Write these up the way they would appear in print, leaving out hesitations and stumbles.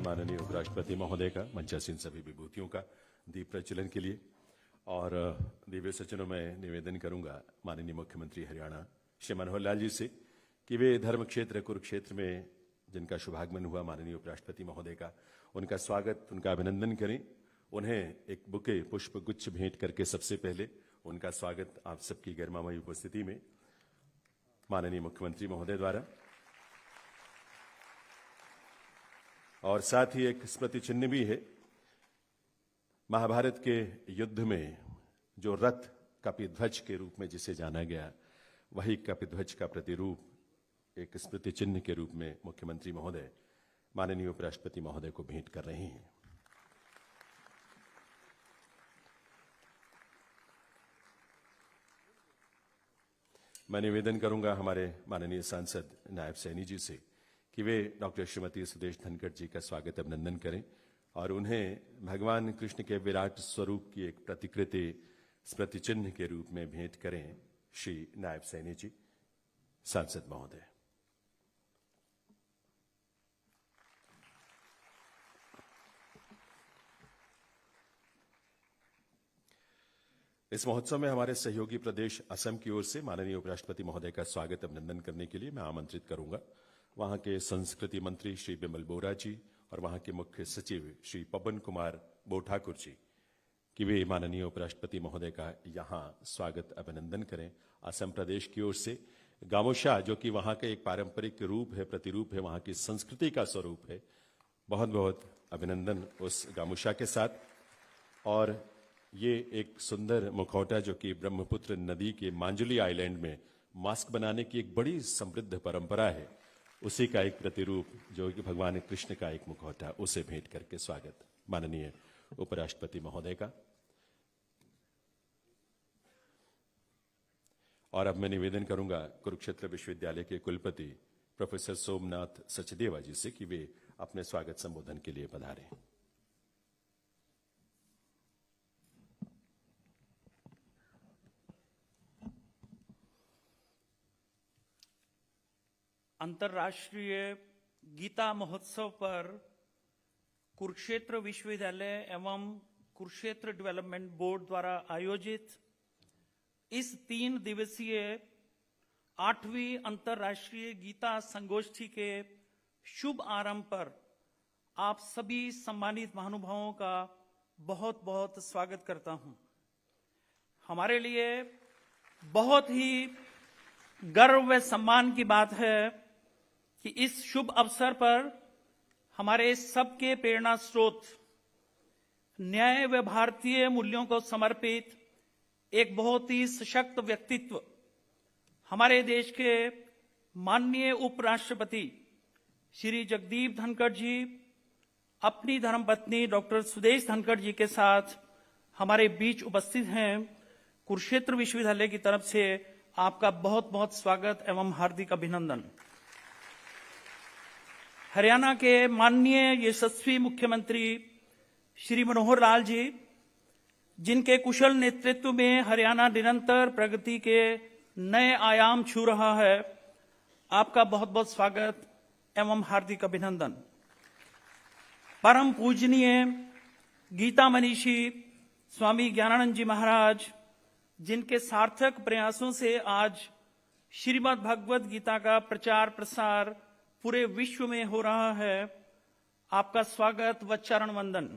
माननीय उपराष्ट्रपति महोदय का मंचासीन सभी विभूतियों का दीप प्रज्वलन के लिए। और दिव्य सचनों में निवेदन करूंगा माननीय मुख्यमंत्री हरियाणा श्री मनोहर लाल जी से कि वे धर्म क्षेत्र कुरुक्षेत्र में जिनका शुभागमन हुआ माननीय उपराष्ट्रपति महोदय का, उनका स्वागत, उनका अभिनंदन करें। उन्हें एक बुके पुष्प गुच्छ भेंट करके सबसे पहले उनका स्वागत आप सबकी गरिमामयी उपस्थिति में माननीय मुख्यमंत्री महोदय द्वारा, और साथ ही एक स्मृति चिन्ह भी है। महाभारत के युद्ध में जो रथ कपिध्वज के रूप में जिसे जाना गया, वही कपिध्वज का प्रतिरूप एक स्मृति चिन्ह के रूप में मुख्यमंत्री महोदय माननीय उपराष्ट्रपति महोदय को भेंट कर रहे हैं। मैं निवेदन करूंगा हमारे माननीय सांसद नायब सैनी जी से कि वे डॉक्टर श्रीमती सुदेश धनखड़ जी का स्वागत अभिनंदन करें और उन्हें भगवान कृष्ण के विराट स्वरूप की एक प्रतिकृति स्मृति चिन्ह के रूप में भेंट करें। श्री नायब सैनी जी, सांसद महोदय। इस महोत्सव में हमारे सहयोगी प्रदेश असम की ओर से माननीय उपराष्ट्रपति महोदय का स्वागत अभिनंदन करने के लिए मैं आमंत्रित करूंगा वहां के संस्कृति मंत्री श्री बिमल बोरा जी और वहां के मुख्य सचिव श्री पवन कुमार बोठाकुर जी कि वे माननीय उपराष्ट्रपति महोदय का यहां स्वागत अभिनंदन करें। असम प्रदेश की ओर से गामोशा, जो कि वहां का एक पारंपरिक रूप है, प्रतिरूप है, वहां की संस्कृति का स्वरूप है, बहुत बहुत अभिनंदन उस गामोशा के साथ। और ये एक सुंदर मुखौटा जो कि ब्रह्मपुत्र नदी के मांजुली आइलैंड में मास्क बनाने की एक बड़ी समृद्ध परंपरा है, उसी का एक प्रतिरूप जो कि भगवान कृष्ण का एक मुखौटा, उसे भेंट करके स्वागत माननीय उपराष्ट्रपति महोदय का। और अब मैं निवेदन करूंगा कुरुक्षेत्र विश्वविद्यालय के कुलपति प्रोफेसर सोमनाथ सचदेवा जी से कि वे अपने स्वागत संबोधन के लिए पधारें। अंतर्राष्ट्रीय गीता महोत्सव पर कुरुक्षेत्र विश्वविद्यालय एवं कुरुक्षेत्र डेवलपमेंट बोर्ड द्वारा आयोजित इस 3 दिवसीय 8वीं अंतर्राष्ट्रीय गीता संगोष्ठी के शुभ आरंभ पर आप सभी सम्मानित महानुभावों का बहुत बहुत स्वागत करता हूं। हमारे लिए बहुत ही गर्व व सम्मान की बात है कि इस शुभ अवसर पर हमारे सबके प्रेरणा स्रोत, न्याय व भारतीय मूल्यों को समर्पित एक बहुत ही सशक्त व्यक्तित्व, हमारे देश के माननीय उपराष्ट्रपति श्री जगदीप धनखड़ जी अपनी धर्मपत्नी डॉक्टर सुदेश धनखड़ जी के साथ हमारे बीच उपस्थित हैं। कुरुक्षेत्र विश्वविद्यालय की तरफ से आपका बहुत बहुत स्वागत एवं हार्दिक अभिनंदन। हरियाणा के माननीय यशस्वी मुख्यमंत्री श्री मनोहर लाल जी, जिनके कुशल नेतृत्व में हरियाणा निरंतर प्रगति के नए आयाम छू रहा है, आपका बहुत बहुत स्वागत एवं हार्दिक अभिनंदन। परम पूजनीय गीता मनीषी स्वामी ज्ञानानंद जी महाराज, जिनके सार्थक प्रयासों से आज श्रीमद् भगवद गीता का प्रचार प्रसार पूरे विश्व में हो रहा है, आपका स्वागत व चरण वंदन।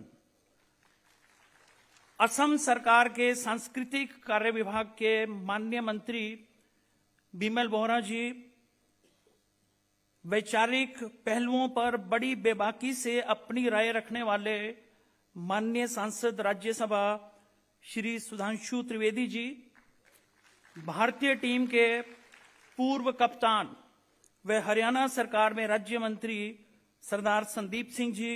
असम सरकार के सांस्कृतिक कार्य विभाग के माननीय मंत्री बिमल बोहरा जी, वैचारिक पहलुओं पर बड़ी बेबाकी से अपनी राय रखने वाले माननीय सांसद राज्यसभा श्री सुधांशु त्रिवेदी जी, भारतीय टीम के पूर्व कप्तान व हरियाणा सरकार में राज्य मंत्री सरदार संदीप सिंह जी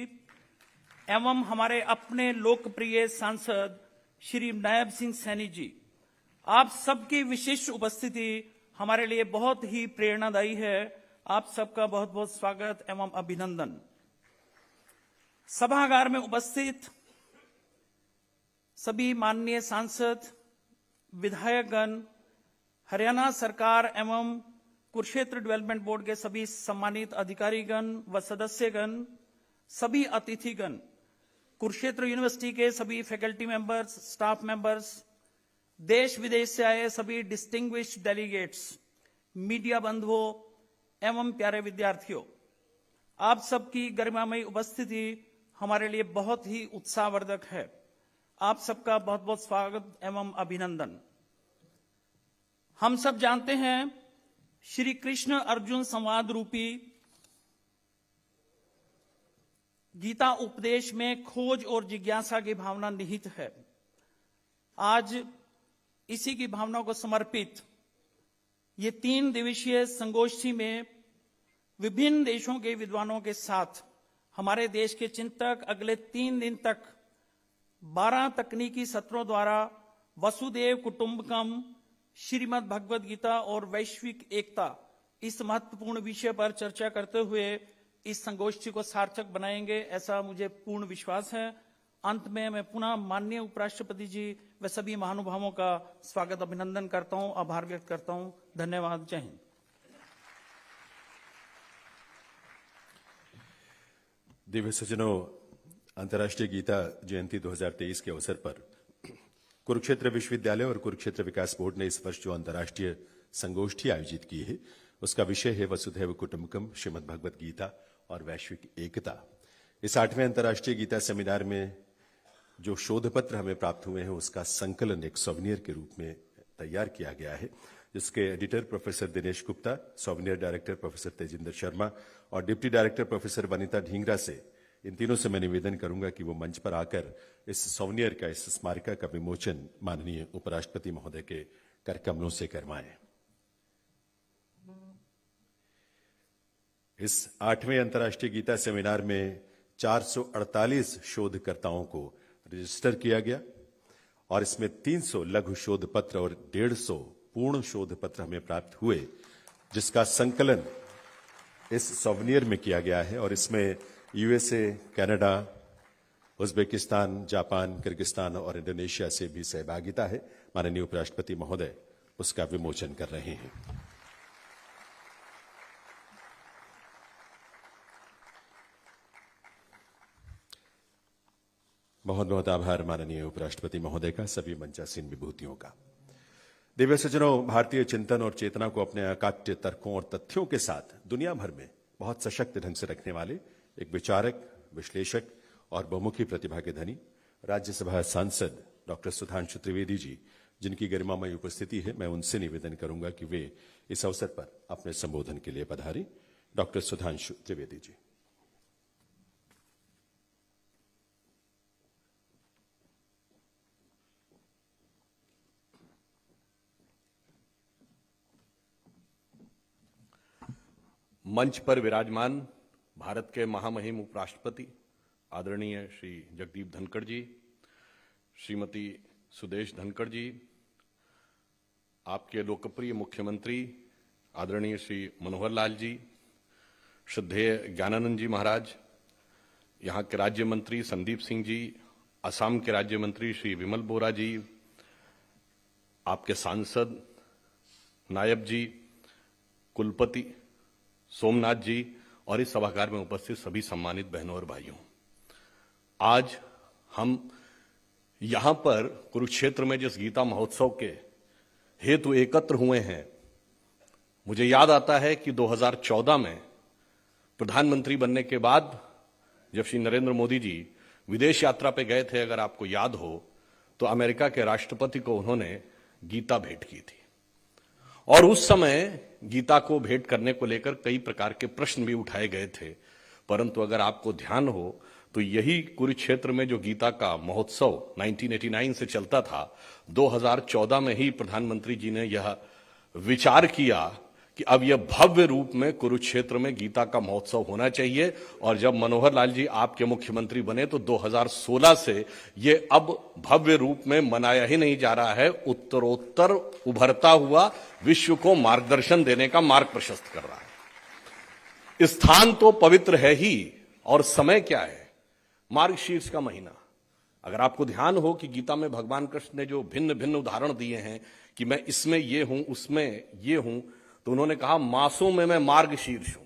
एवं हमारे अपने लोकप्रिय सांसद श्री नायब सिंह सैनी जी, आप सबकी विशिष्ट उपस्थिति हमारे लिए बहुत ही प्रेरणादायी है। आप सबका बहुत बहुत स्वागत एवं अभिनंदन। सभागार में उपस्थित सभी माननीय सांसद, विधायकगण, हरियाणा सरकार एवं कुरुक्षेत्र डेवलपमेंट बोर्ड के सभी सम्मानित अधिकारीगण व सदस्यगण, सभी अतिथिगण, कुरुक्षेत्र यूनिवर्सिटी के सभी फैकल्टी मेंबर्स, स्टाफ मेंबर्स, देश विदेश से आए सभी डिस्टिंग्विश्ड डेलीगेट्स, मीडिया बंधुओं एवं प्यारे विद्यार्थियों, आप सबकी गरिमामयी उपस्थिति हमारे लिए बहुत ही उत्साहवर्धक है। आप सबका बहुत बहुत स्वागत एवं अभिनंदन। हम सब जानते हैं श्री कृष्ण अर्जुन संवाद रूपी गीता उपदेश में खोज और जिज्ञासा की भावना निहित है। आज इसी की भावना को समर्पित ये 3 दिवसीय संगोष्ठी में विभिन्न देशों के विद्वानों के साथ हमारे देश के चिंतक अगले 3 दिन तक 12 तकनीकी सत्रों द्वारा वसुदेव कुटुंबकम, श्रीमद् भगवद गीता और वैश्विक एकता, इस महत्वपूर्ण विषय पर चर्चा करते हुए इस संगोष्ठी को सार्थक बनाएंगे, ऐसा मुझे पूर्ण विश्वास है। अंत में मैं पुनः माननीय उपराष्ट्रपति जी व सभी महानुभावों का स्वागत अभिनंदन करता हूं, आभार व्यक्त करता हूं। धन्यवाद। जय हिंद। दिव्य सज्जनों, अंतर्राष्ट्रीय गीता जयंती 2023 के अवसर पर कुरुक्षेत्र विश्वविद्यालय और कुरुक्षेत्र विकास बोर्ड ने इस वर्ष जो अंतर्राष्ट्रीय संगोष्ठी आयोजित की है, उसका विषय है वसुधैव कुटुंबकम, श्रीमद् भगवद गीता और वैश्विक एकता। इस 8वें अंतर्राष्ट्रीय गीता सेमिनार में जो शोध पत्र हमें प्राप्त हुए हैं, उसका संकलन एक सॉवनियर के रूप में तैयार किया गया है, जिसके editor professor Dinesh Gupta, souvenir director professor Tejinder Sharma और deputy director professor Vanita Dhingra से, इन तीनों से मैं निवेदन करूंगा कि वो मंच पर आकर इस सॉवनियर का, इस स्मारिका का विमोचन माननीय उपराष्ट्रपति महोदय के करकमलों से करवाएं। इस 8वें अंतर्राष्ट्रीय गीता सेमिनार में 448 शोधकर्ताओं को रजिस्टर किया गया और इसमें 300 लघु शोध पत्र और 150 पूर्ण शोध पत्र हमें प्राप्त हुए, जिसका संकलन इस सॉवनियर में किया गया है। और इसमें USA, Canada, Uzbekistan, Japan, Kyrgyzstan और इंडोनेशिया से भी सहभागिता है। माननीय उपराष्ट्रपति महोदय उसका विमोचन कर रहे हैं। बहुत बहुत आभार माननीय उपराष्ट्रपति महोदय का, सभी मंचासीन विभूतियों का। दिव्य सज्जनों, भारतीय चिंतन और चेतना को अपने अकाट्य तर्कों और तथ्यों के साथ दुनिया भर में बहुत सशक्त ढंग से रखने वाले एक विचारक, विश्लेषक और बहुमुखी प्रतिभा के धनी राज्यसभा सांसद डॉक्टर सुधांशु त्रिवेदी जी, जिनकी गरिमामयी उपस्थिति है, मैं उनसे निवेदन करूंगा कि वे इस अवसर पर अपने संबोधन के लिए पधारें। डॉक्टर सुधांशु त्रिवेदी जी। मंच पर विराजमान भारत के महामहिम उपराष्ट्रपति आदरणीय श्री जगदीप धनखड़ जी, श्रीमती सुदेश धनखड़ जी, आपके लोकप्रिय मुख्यमंत्री आदरणीय श्री मनोहर लाल जी, श्रद्धेय ज्ञानानंद जी महाराज, यहाँ के राज्य मंत्री संदीप सिंह जी, असम के राज्य मंत्री श्री विमल बोरा जी, आपके सांसद नायब जी, कुलपति सोमनाथ जी और इस सभागार में उपस्थित सभी सम्मानित बहनों और भाइयों, आज हम यहां पर कुरुक्षेत्र में जिस गीता महोत्सव के हेतु एकत्र हुए हैं, मुझे याद आता है कि 2014 में प्रधानमंत्री बनने के बाद जब श्री नरेंद्र मोदी जी विदेश यात्रा पे गए थे, अगर आपको याद हो, तो अमेरिका के राष्ट्रपति को उन्होंने गीता भेंट की थी और उस समय गीता को भेंट करने को लेकर कई प्रकार के प्रश्न भी उठाए गए थे। परंतु अगर आपको ध्यान हो तो यही कुरुक्षेत्र में जो गीता का महोत्सव 1989 से चलता था, 2014 में ही प्रधानमंत्री जी ने यह विचार किया कि अब यह भव्य रूप में कुरुक्षेत्र में गीता का महोत्सव होना चाहिए। और जब मनोहर लाल जी आपके मुख्यमंत्री बने तो 2016 से यह अब भव्य रूप में मनाया ही नहीं जा रहा है, उत्तरोत्तर उभरता हुआ विश्व को मार्गदर्शन देने का मार्ग प्रशस्त कर रहा है। स्थान तो पवित्र है ही, और समय क्या है? मार्गशीर्ष का महीना। अगर आपको ध्यान हो कि गीता में भगवान कृष्ण ने जो भिन्न भिन्न उदाहरण दिए हैं कि मैं इसमें ये हूं, उसमें ये हूं, तो उन्होंने कहा मासों में मैं मार्गशीर्ष हूं,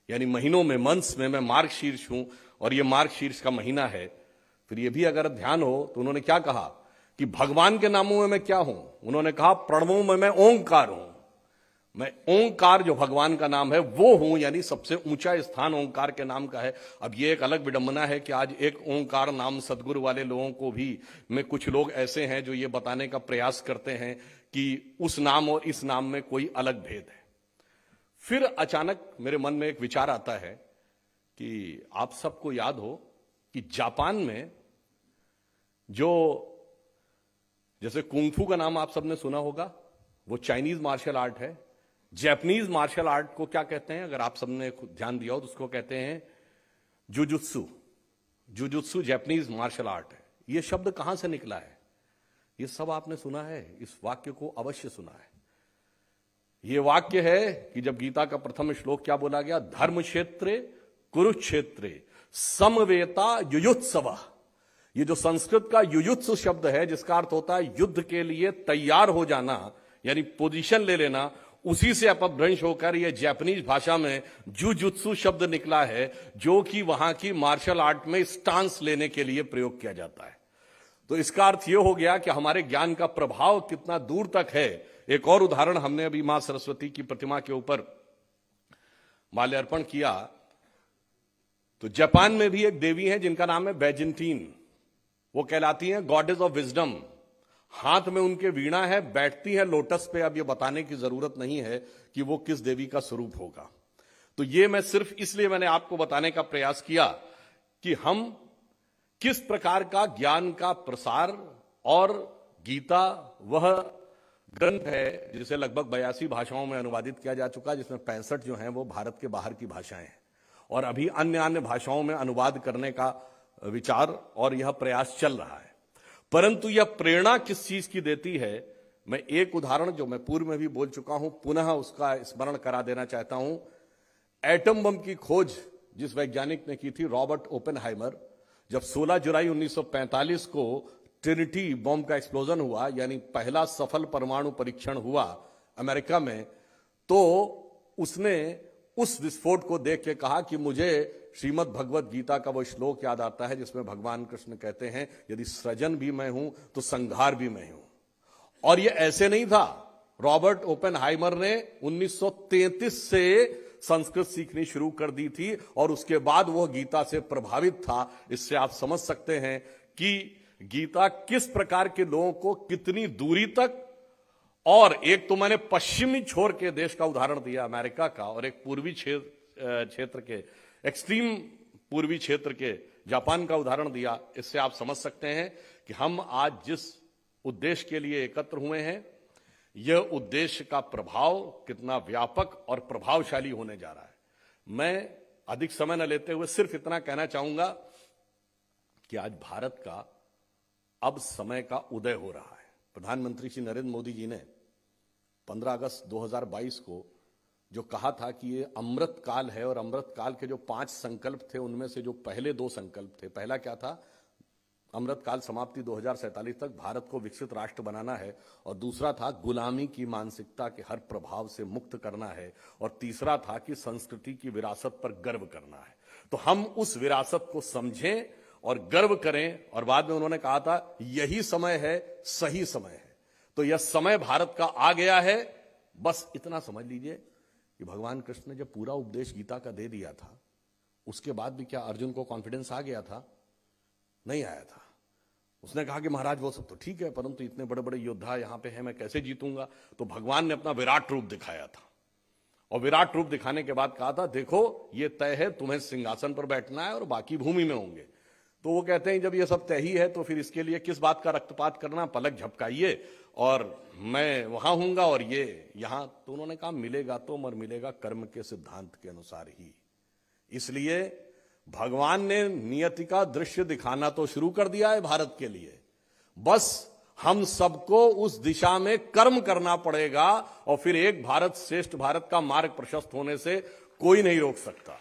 यानी महीनों में, मंथ्स में मैं मार्गशीर्ष हूं, और ये मार्गशीर्ष का महीना है। फिर ये भी अगर ध्यान हो तो उन्होंने क्या कहा कि भगवान के नामों में मैं क्या हूं? उन्होंने कहा प्रणवों में मैं ओंकार हूं। मैं ओंकार जो भगवान का नाम है वो हूं, यानी सबसे ऊंचा स्थान ओंकार के नाम का है। अब ये एक अलग विडंबना है कि आज एक ओंकार नाम सदगुरु वाले लोगों को भी, में कुछ लोग ऐसे हैं जो ये बताने का प्रयास करते हैं कि उस नाम और इस नाम में कोई अलग भेद है। फिर अचानक मेरे मन में एक विचार आता है कि आप सबको याद हो कि जापान में जो, जैसे कुंग फू का नाम आप सबने सुना होगा, वो चाइनीज मार्शल आर्ट है। जैपनीज मार्शल आर्ट को क्या कहते हैं? अगर आप सबने ध्यान दिया हो तो उसको कहते हैं jujutsu. Jujutsu Japanese martial art है। ये शब्द कहां से निकला है? ये सब आपने सुना है, इस वाक्य को अवश्य सुना है। ये वाक्य है कि जब गीता का प्रथम श्लोक क्या बोला गया, धर्म क्षेत्रे कुरुक्षेत्रे समवेता युयुत्सव। ये जो संस्कृत का युयुत्सु शब्द है, जिसका अर्थ होता है युद्ध के लिए तैयार हो जाना, यानी पोजीशन ले लेना, उसी से अपभ्रंश होकर यह जापानीज भाषा में जुजुत्सु शब्द निकला है, जो कि वहां की मार्शल आर्ट में स्टांस लेने के लिए प्रयोग किया जाता है। तो इसका अर्थ यह हो गया कि हमारे ज्ञान का प्रभाव कितना दूर तक है। एक और उदाहरण, हमने अभी मां सरस्वती की प्रतिमा के ऊपर माल्यार्पण किया, तो जापान में भी एक देवी है जिनका नाम है बैजेंटीन। वो कहलाती हैं गॉडेस ऑफ विजडम। हाथ में उनके वीणा है, बैठती है लोटस पे। अब ये बताने की जरूरत नहीं है कि वो किस देवी का स्वरूप होगा। तो ये मैं सिर्फ इसलिए मैंने आपको बताने का प्रयास किया कि हम किस प्रकार का ज्ञान का प्रसार, और गीता वह ग्रंथ है जिसे लगभग 82 भाषाओं में अनुवादित किया जा चुका है, जिसमें 65 जो हैं वो भारत के बाहर की भाषाएं हैं, और अभी अन्य अन्य भाषाओं में अनुवाद करने का विचार और यह प्रयास चल रहा है। परंतु यह प्रेरणा किस चीज की देती है? मैं एक उदाहरण जो मैं पूर्व में भी बोल चुका हूं, पुनः उसका स्मरण करा देना चाहता हूं। एटम बम की खोज जिस वैज्ञानिक ने की थी, रॉबर्ट ओपेनहाइमर, जब 16 जुलाई 1945 को ट्रिनिटी बॉम्ब का एक्सप्लोजन हुआ, यानी पहला सफल परमाणु परीक्षण हुआ अमेरिका में, तो उसने उस विस्फोट को देख के कहा कि मुझे श्रीमद् भगवत गीता का वो श्लोक याद आता है जिसमें भगवान कृष्ण कहते हैं, यदि सृजन भी मैं हूं तो संहार भी मैं हूं। और ये ऐसे नहीं था, रॉबर्ट ओपेनहाइमर ने 1933 से संस्कृत सीखनी शुरू कर दी थी और उसके बाद वह गीता से प्रभावित था। इससे आप समझ सकते हैं कि गीता किस प्रकार के लोगों को कितनी दूरी तक, और एक तो मैंने पश्चिमी छोर के देश का उदाहरण दिया अमेरिका का, और एक पूर्वी क्षेत्र के, एक्सट्रीम पूर्वी क्षेत्र के जापान का उदाहरण दिया। इससे आप समझ सकते हैं कि हम आज जिस उद्देश्य के लिए एकत्र हुए हैं, यह उद्देश्य का प्रभाव कितना व्यापक और प्रभावशाली होने जा रहा है। मैं अधिक समय न लेते हुए सिर्फ इतना कहना चाहूंगा कि आज भारत का अब समय का उदय हो रहा है। प्रधानमंत्री श्री नरेंद्र मोदी जी ने 15 अगस्त 2022 को जो कहा था कि ये अमृत काल है, और अमृत काल के जो 5 संकल्प थे उनमें से जो पहले 2 संकल्प थे, पहला क्या था, अमृत काल समाप्ति 2047 तक भारत को विकसित राष्ट्र बनाना है, और दूसरा था गुलामी की मानसिकता के हर प्रभाव से मुक्त करना है, और तीसरा था कि संस्कृति की विरासत पर गर्व करना है। तो हम उस विरासत को समझें और गर्व करें। और बाद में उन्होंने कहा था यही समय है, सही समय है। तो यह समय भारत का आ गया है। बस इतना समझ लीजिए कि भगवान कृष्ण ने जब पूरा उपदेश गीता का दे दिया था, उसके बाद भी क्या अर्जुन को कॉन्फिडेंस आ गया था? नहीं आया था। उसने कहा कि महाराज वो सब तो ठीक है, परंतु इतने बड़े बड़े योद्धा यहां पे हैं, मैं कैसे जीतूंगा? तो भगवान ने अपना विराट रूप दिखाया था, और विराट रूप दिखाने के बाद कहा था देखो ये तय है, तुम्हें सिंहासन पर बैठना है और बाकी भूमि में होंगे। तो वो कहते हैं जब ये सब तय ही है तो फिर इसके लिए किस बात का रक्तपात करना, पलक झपकाइए और मैं वहां हूंगा और ये यहां। तो उन्होंने कहा मिलेगा तो, मगर मिलेगा कर्म के सिद्धांत के अनुसार ही। इसलिए भगवान ने नियति का दृश्य दिखाना तो शुरू कर दिया है भारत के लिए, बस हम सबको उस दिशा में कर्म करना पड़ेगा, और फिर एक भारत श्रेष्ठ भारत का मार्ग प्रशस्त होने से कोई नहीं रोक सकता।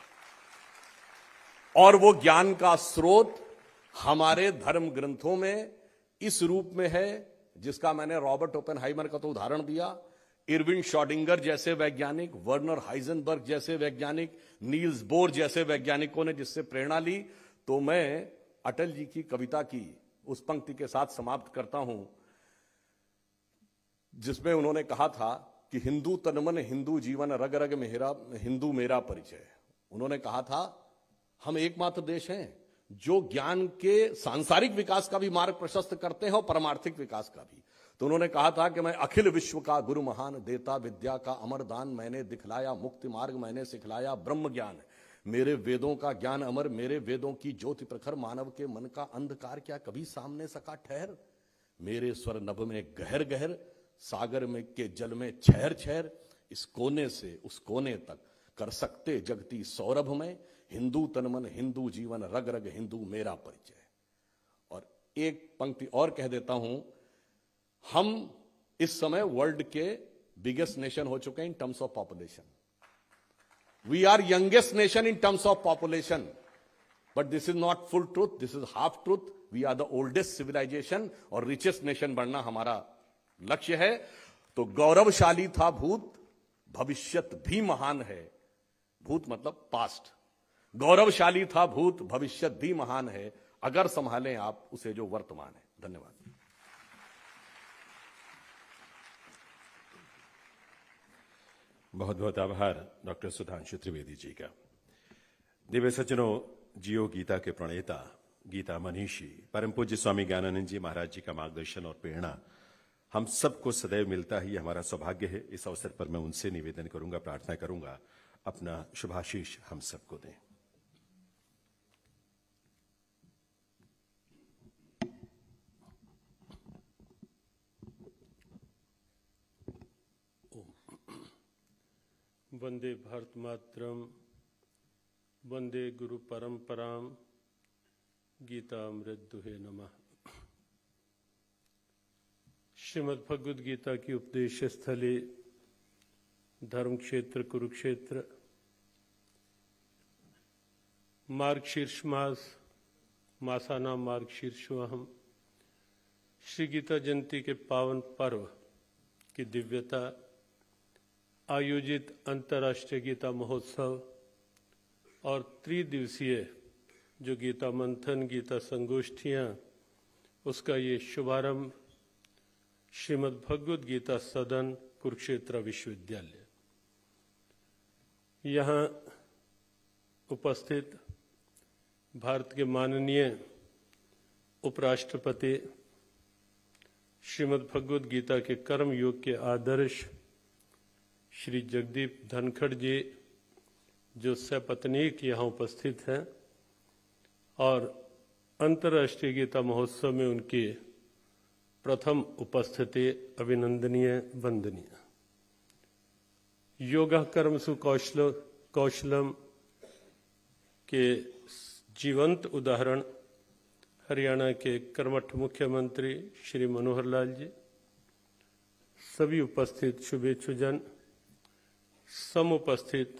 और वो ज्ञान का स्रोत हमारे धर्म ग्रंथों में इस रूप में है, जिसका मैंने रॉबर्ट ओपेनहाइमर का तो उदाहरण दिया, इरविन शॉडिंगर जैसे वैज्ञानिक, वर्नर हाइजेनबर्ग जैसे वैज्ञानिक, नील्स बोर जैसे वैज्ञानिकों ने जिससे प्रेरणा ली। तो मैं अटल जी की कविता की उस पंक्ति के साथ समाप्त करता हूं, जिसमें उन्होंने कहा था कि हिंदू तनमन हिंदू जीवन रग रग मेरा हिंदू मेरा परिचय। उन्होंने कहा था हम एकमात्र देश हैं जो ज्ञान के सांसारिक विकास का भी मार्ग प्रशस्त करते हैं और परमार्थिक विकास का भी। तो उन्होंने कहा था कि मैं अखिल विश्व का गुरु महान, देता विद्या का अमर दान, मैंने दिखलाया मुक्ति मार्ग, मैंने सिखलाया ब्रह्म ज्ञान, मेरे वेदों का ज्ञान अमर, मेरे वेदों की ज्योति प्रखर, मानव के मन का अंधकार क्या कभी सामने सका ठहर, मेरे स्वर नभ में गहर गहर, सागर में के जल में छहर छहर, इस कोने से उस कोने तक कर सकते जगती सौरभ में, हिंदू तनमन हिंदू जीवन रग रग हिंदू मेरा परिचय। और एक पंक्ति और कह देता हूं, हम इस समय वर्ल्ड के बिगेस्ट नेशन हो चुके हैं in terms of population. We are youngest nation in terms of population, but this is not full truth, this is half truth. We are the oldest civilisation और रिचेस्ट नेशन बनना हमारा लक्ष्य है। तो गौरवशाली था भूत, भविष्यत भी महान है। भूत मतलब पास्ट। गौरवशाली था भूत, भविष्यत भी महान है, अगर संभालें आप उसे जो वर्तमान है। धन्यवाद। बहुत बहुत आभार डॉक्टर सुधांशु त्रिवेदी जी का। दिव्य सज्जनों, जियो गीता के प्रणेता, गीता मनीषी परम पूज्य स्वामी ज्ञानानंद जी महाराज जी का मार्गदर्शन और प्रेरणा हम सबको सदैव मिलता ही हमारा सौभाग्य है। इस अवसर पर मैं उनसे निवेदन करूंगा, प्रार्थना करूंगा, अपना शुभाशीष हम सबको दें। वंदे भारत मातरम, वंदे गुरु परंपराम, गीता अमृत दुहे नमः। श्रीमद् भगवद गीता की उपदेश स्थली धर्म क्षेत्र कुरुक्षेत्र, मार्गशीर्ष मास, मासाना मार्गशीर्षोहम, श्री गीता जयंती के पावन पर्व की दिव्यता, आयोजित अंतर्राष्ट्रीय गीता महोत्सव और त्रिदिवसीय जो गीता मंथन, गीता संगोष्ठियां, उसका ये शुभारंभ श्रीमद् भगवद गीता सदन कुरुक्षेत्र विश्वविद्यालय। यहाँ उपस्थित भारत के माननीय उपराष्ट्रपति, श्रीमद् भगवद गीता के कर्म योग के आदर्श श्री जगदीप धनखड़ जी, जो सपत्नीक यहाँ उपस्थित हैं, और अंतर्राष्ट्रीय गीता महोत्सव में उनकी प्रथम उपस्थिति अभिनंदनीय, वंदनीय। योगा कर्मसु कौशलम के जीवंत उदाहरण हरियाणा के कर्मठ मुख्यमंत्री श्री मनोहर लाल जी, सभी उपस्थित शुभेच्छुजन, समुपस्थित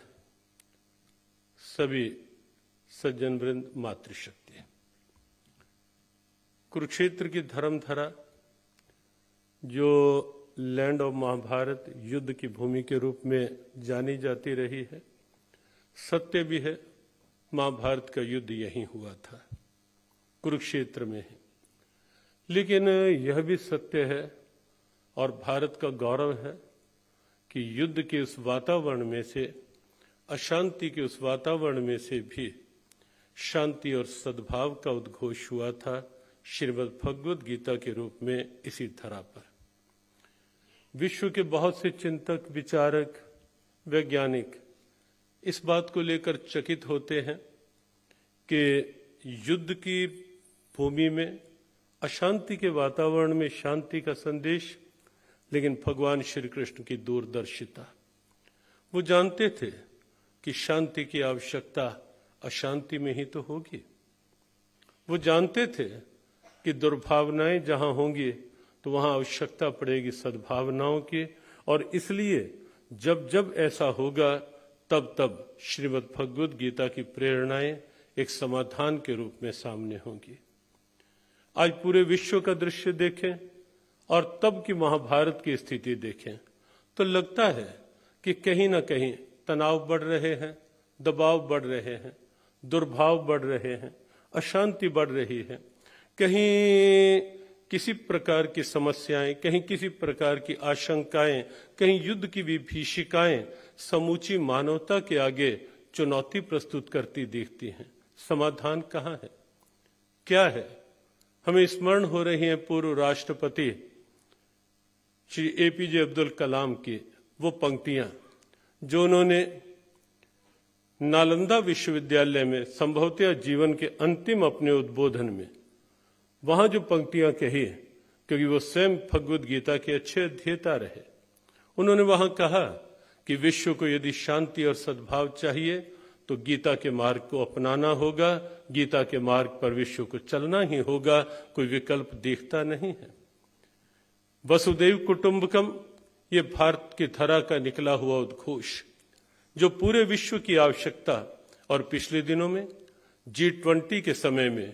सभी सज्जन वृंद, मातृशक्ति। कुरुक्षेत्र की धर्मधरा जो लैंड ऑफ महाभारत, युद्ध की भूमि के रूप में जानी जाती रही है, सत्य भी है, महाभारत का युद्ध यहीं हुआ था, कुरुक्षेत्र में है। लेकिन यह भी सत्य है और भारत का गौरव है कि युद्ध के उस वातावरण में से, अशांति के उस वातावरण में से भी शांति और सद्भाव का उद्घोष हुआ था श्रीमद् भगवद गीता के रूप में इसी धरा पर। विश्व के बहुत से चिंतक, विचारक, वैज्ञानिक इस बात को लेकर चकित होते हैं कि युद्ध की भूमि में, अशांति के वातावरण में शांति का संदेश, लेकिन भगवान श्री कृष्ण की दूरदर्शिता। वो जानते थे कि शांति की आवश्यकता अशांति में ही तो होगी। वो जानते थे कि दुर्भावनाएं जहां होंगी तो वहां आवश्यकता पड़ेगी सद्भावनाओं की, और इसलिए जब जब ऐसा होगा तब तब श्रीमद् भगवद गीता की प्रेरणाएं एक समाधान के रूप में सामने होंगी। आज पूरे विश्व का दृश्य देखें और तब की महाभारत की स्थिति देखें तो लगता है कि कहीं ना कहीं तनाव बढ़ रहे हैं, दबाव बढ़ रहे हैं, दुर्भाव बढ़ रहे हैं, अशांति बढ़ रही है। कहीं किसी प्रकार की समस्याएं, कहीं किसी प्रकार की आशंकाएं, कहीं युद्ध की विभीषिकाएं समूची मानवता के आगे चुनौती प्रस्तुत करती दिखती हैं। समाधान कहाँ है, क्या है? हमें स्मरण हो रही है पूर्व राष्ट्रपति श्री एपीजे अब्दुल कलाम की वो पंक्तियां जो उन्होंने नालंदा विश्वविद्यालय में संभवतः जीवन के अंतिम अपने उद्बोधन में वहां जो पंक्तियां कही, क्योंकि वो स्वयं भगवद गीता के अच्छे अध्येता रहे, उन्होंने वहां कहा कि विश्व को यदि शांति और सद्भाव चाहिए तो गीता के मार्ग को अपनाना होगा, गीता के मार्ग पर विश्व को चलना ही होगा, कोई विकल्प दिखता नहीं है। वसुदैव कुटुंबकम, ये भारत की धरा का निकला हुआ उद्घोष जो पूरे विश्व की आवश्यकता, और पिछले दिनों में G20 के समय में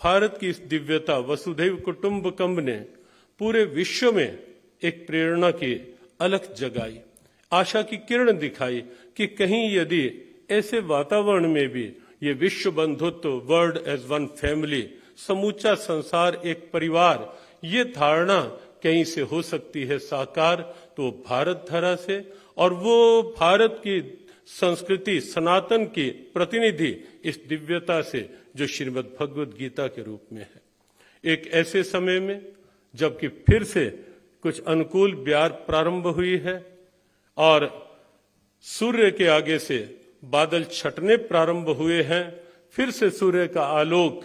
भारत की इस दिव्यता वसुधैव कुटुंबकम ने पूरे विश्व में एक प्रेरणा की अलख जगाई, आशा की किरण दिखाई कि कहीं यदि ऐसे वातावरण में भी ये विश्व बंधुत्व, वर्ल्ड एज वन फैमिली, समूचा संसार एक परिवार, ये धारणा कहीं से हो सकती है साकार, तो भारत धरा से, और वो भारत की संस्कृति, सनातन की प्रतिनिधि इस दिव्यता से जो श्रीमद् भगवद गीता के रूप में है। एक ऐसे समय में जबकि फिर से कुछ अनुकूल ब्यार प्रारंभ हुई है और सूर्य के आगे से बादल छटने प्रारंभ हुए हैं, फिर से सूर्य का आलोक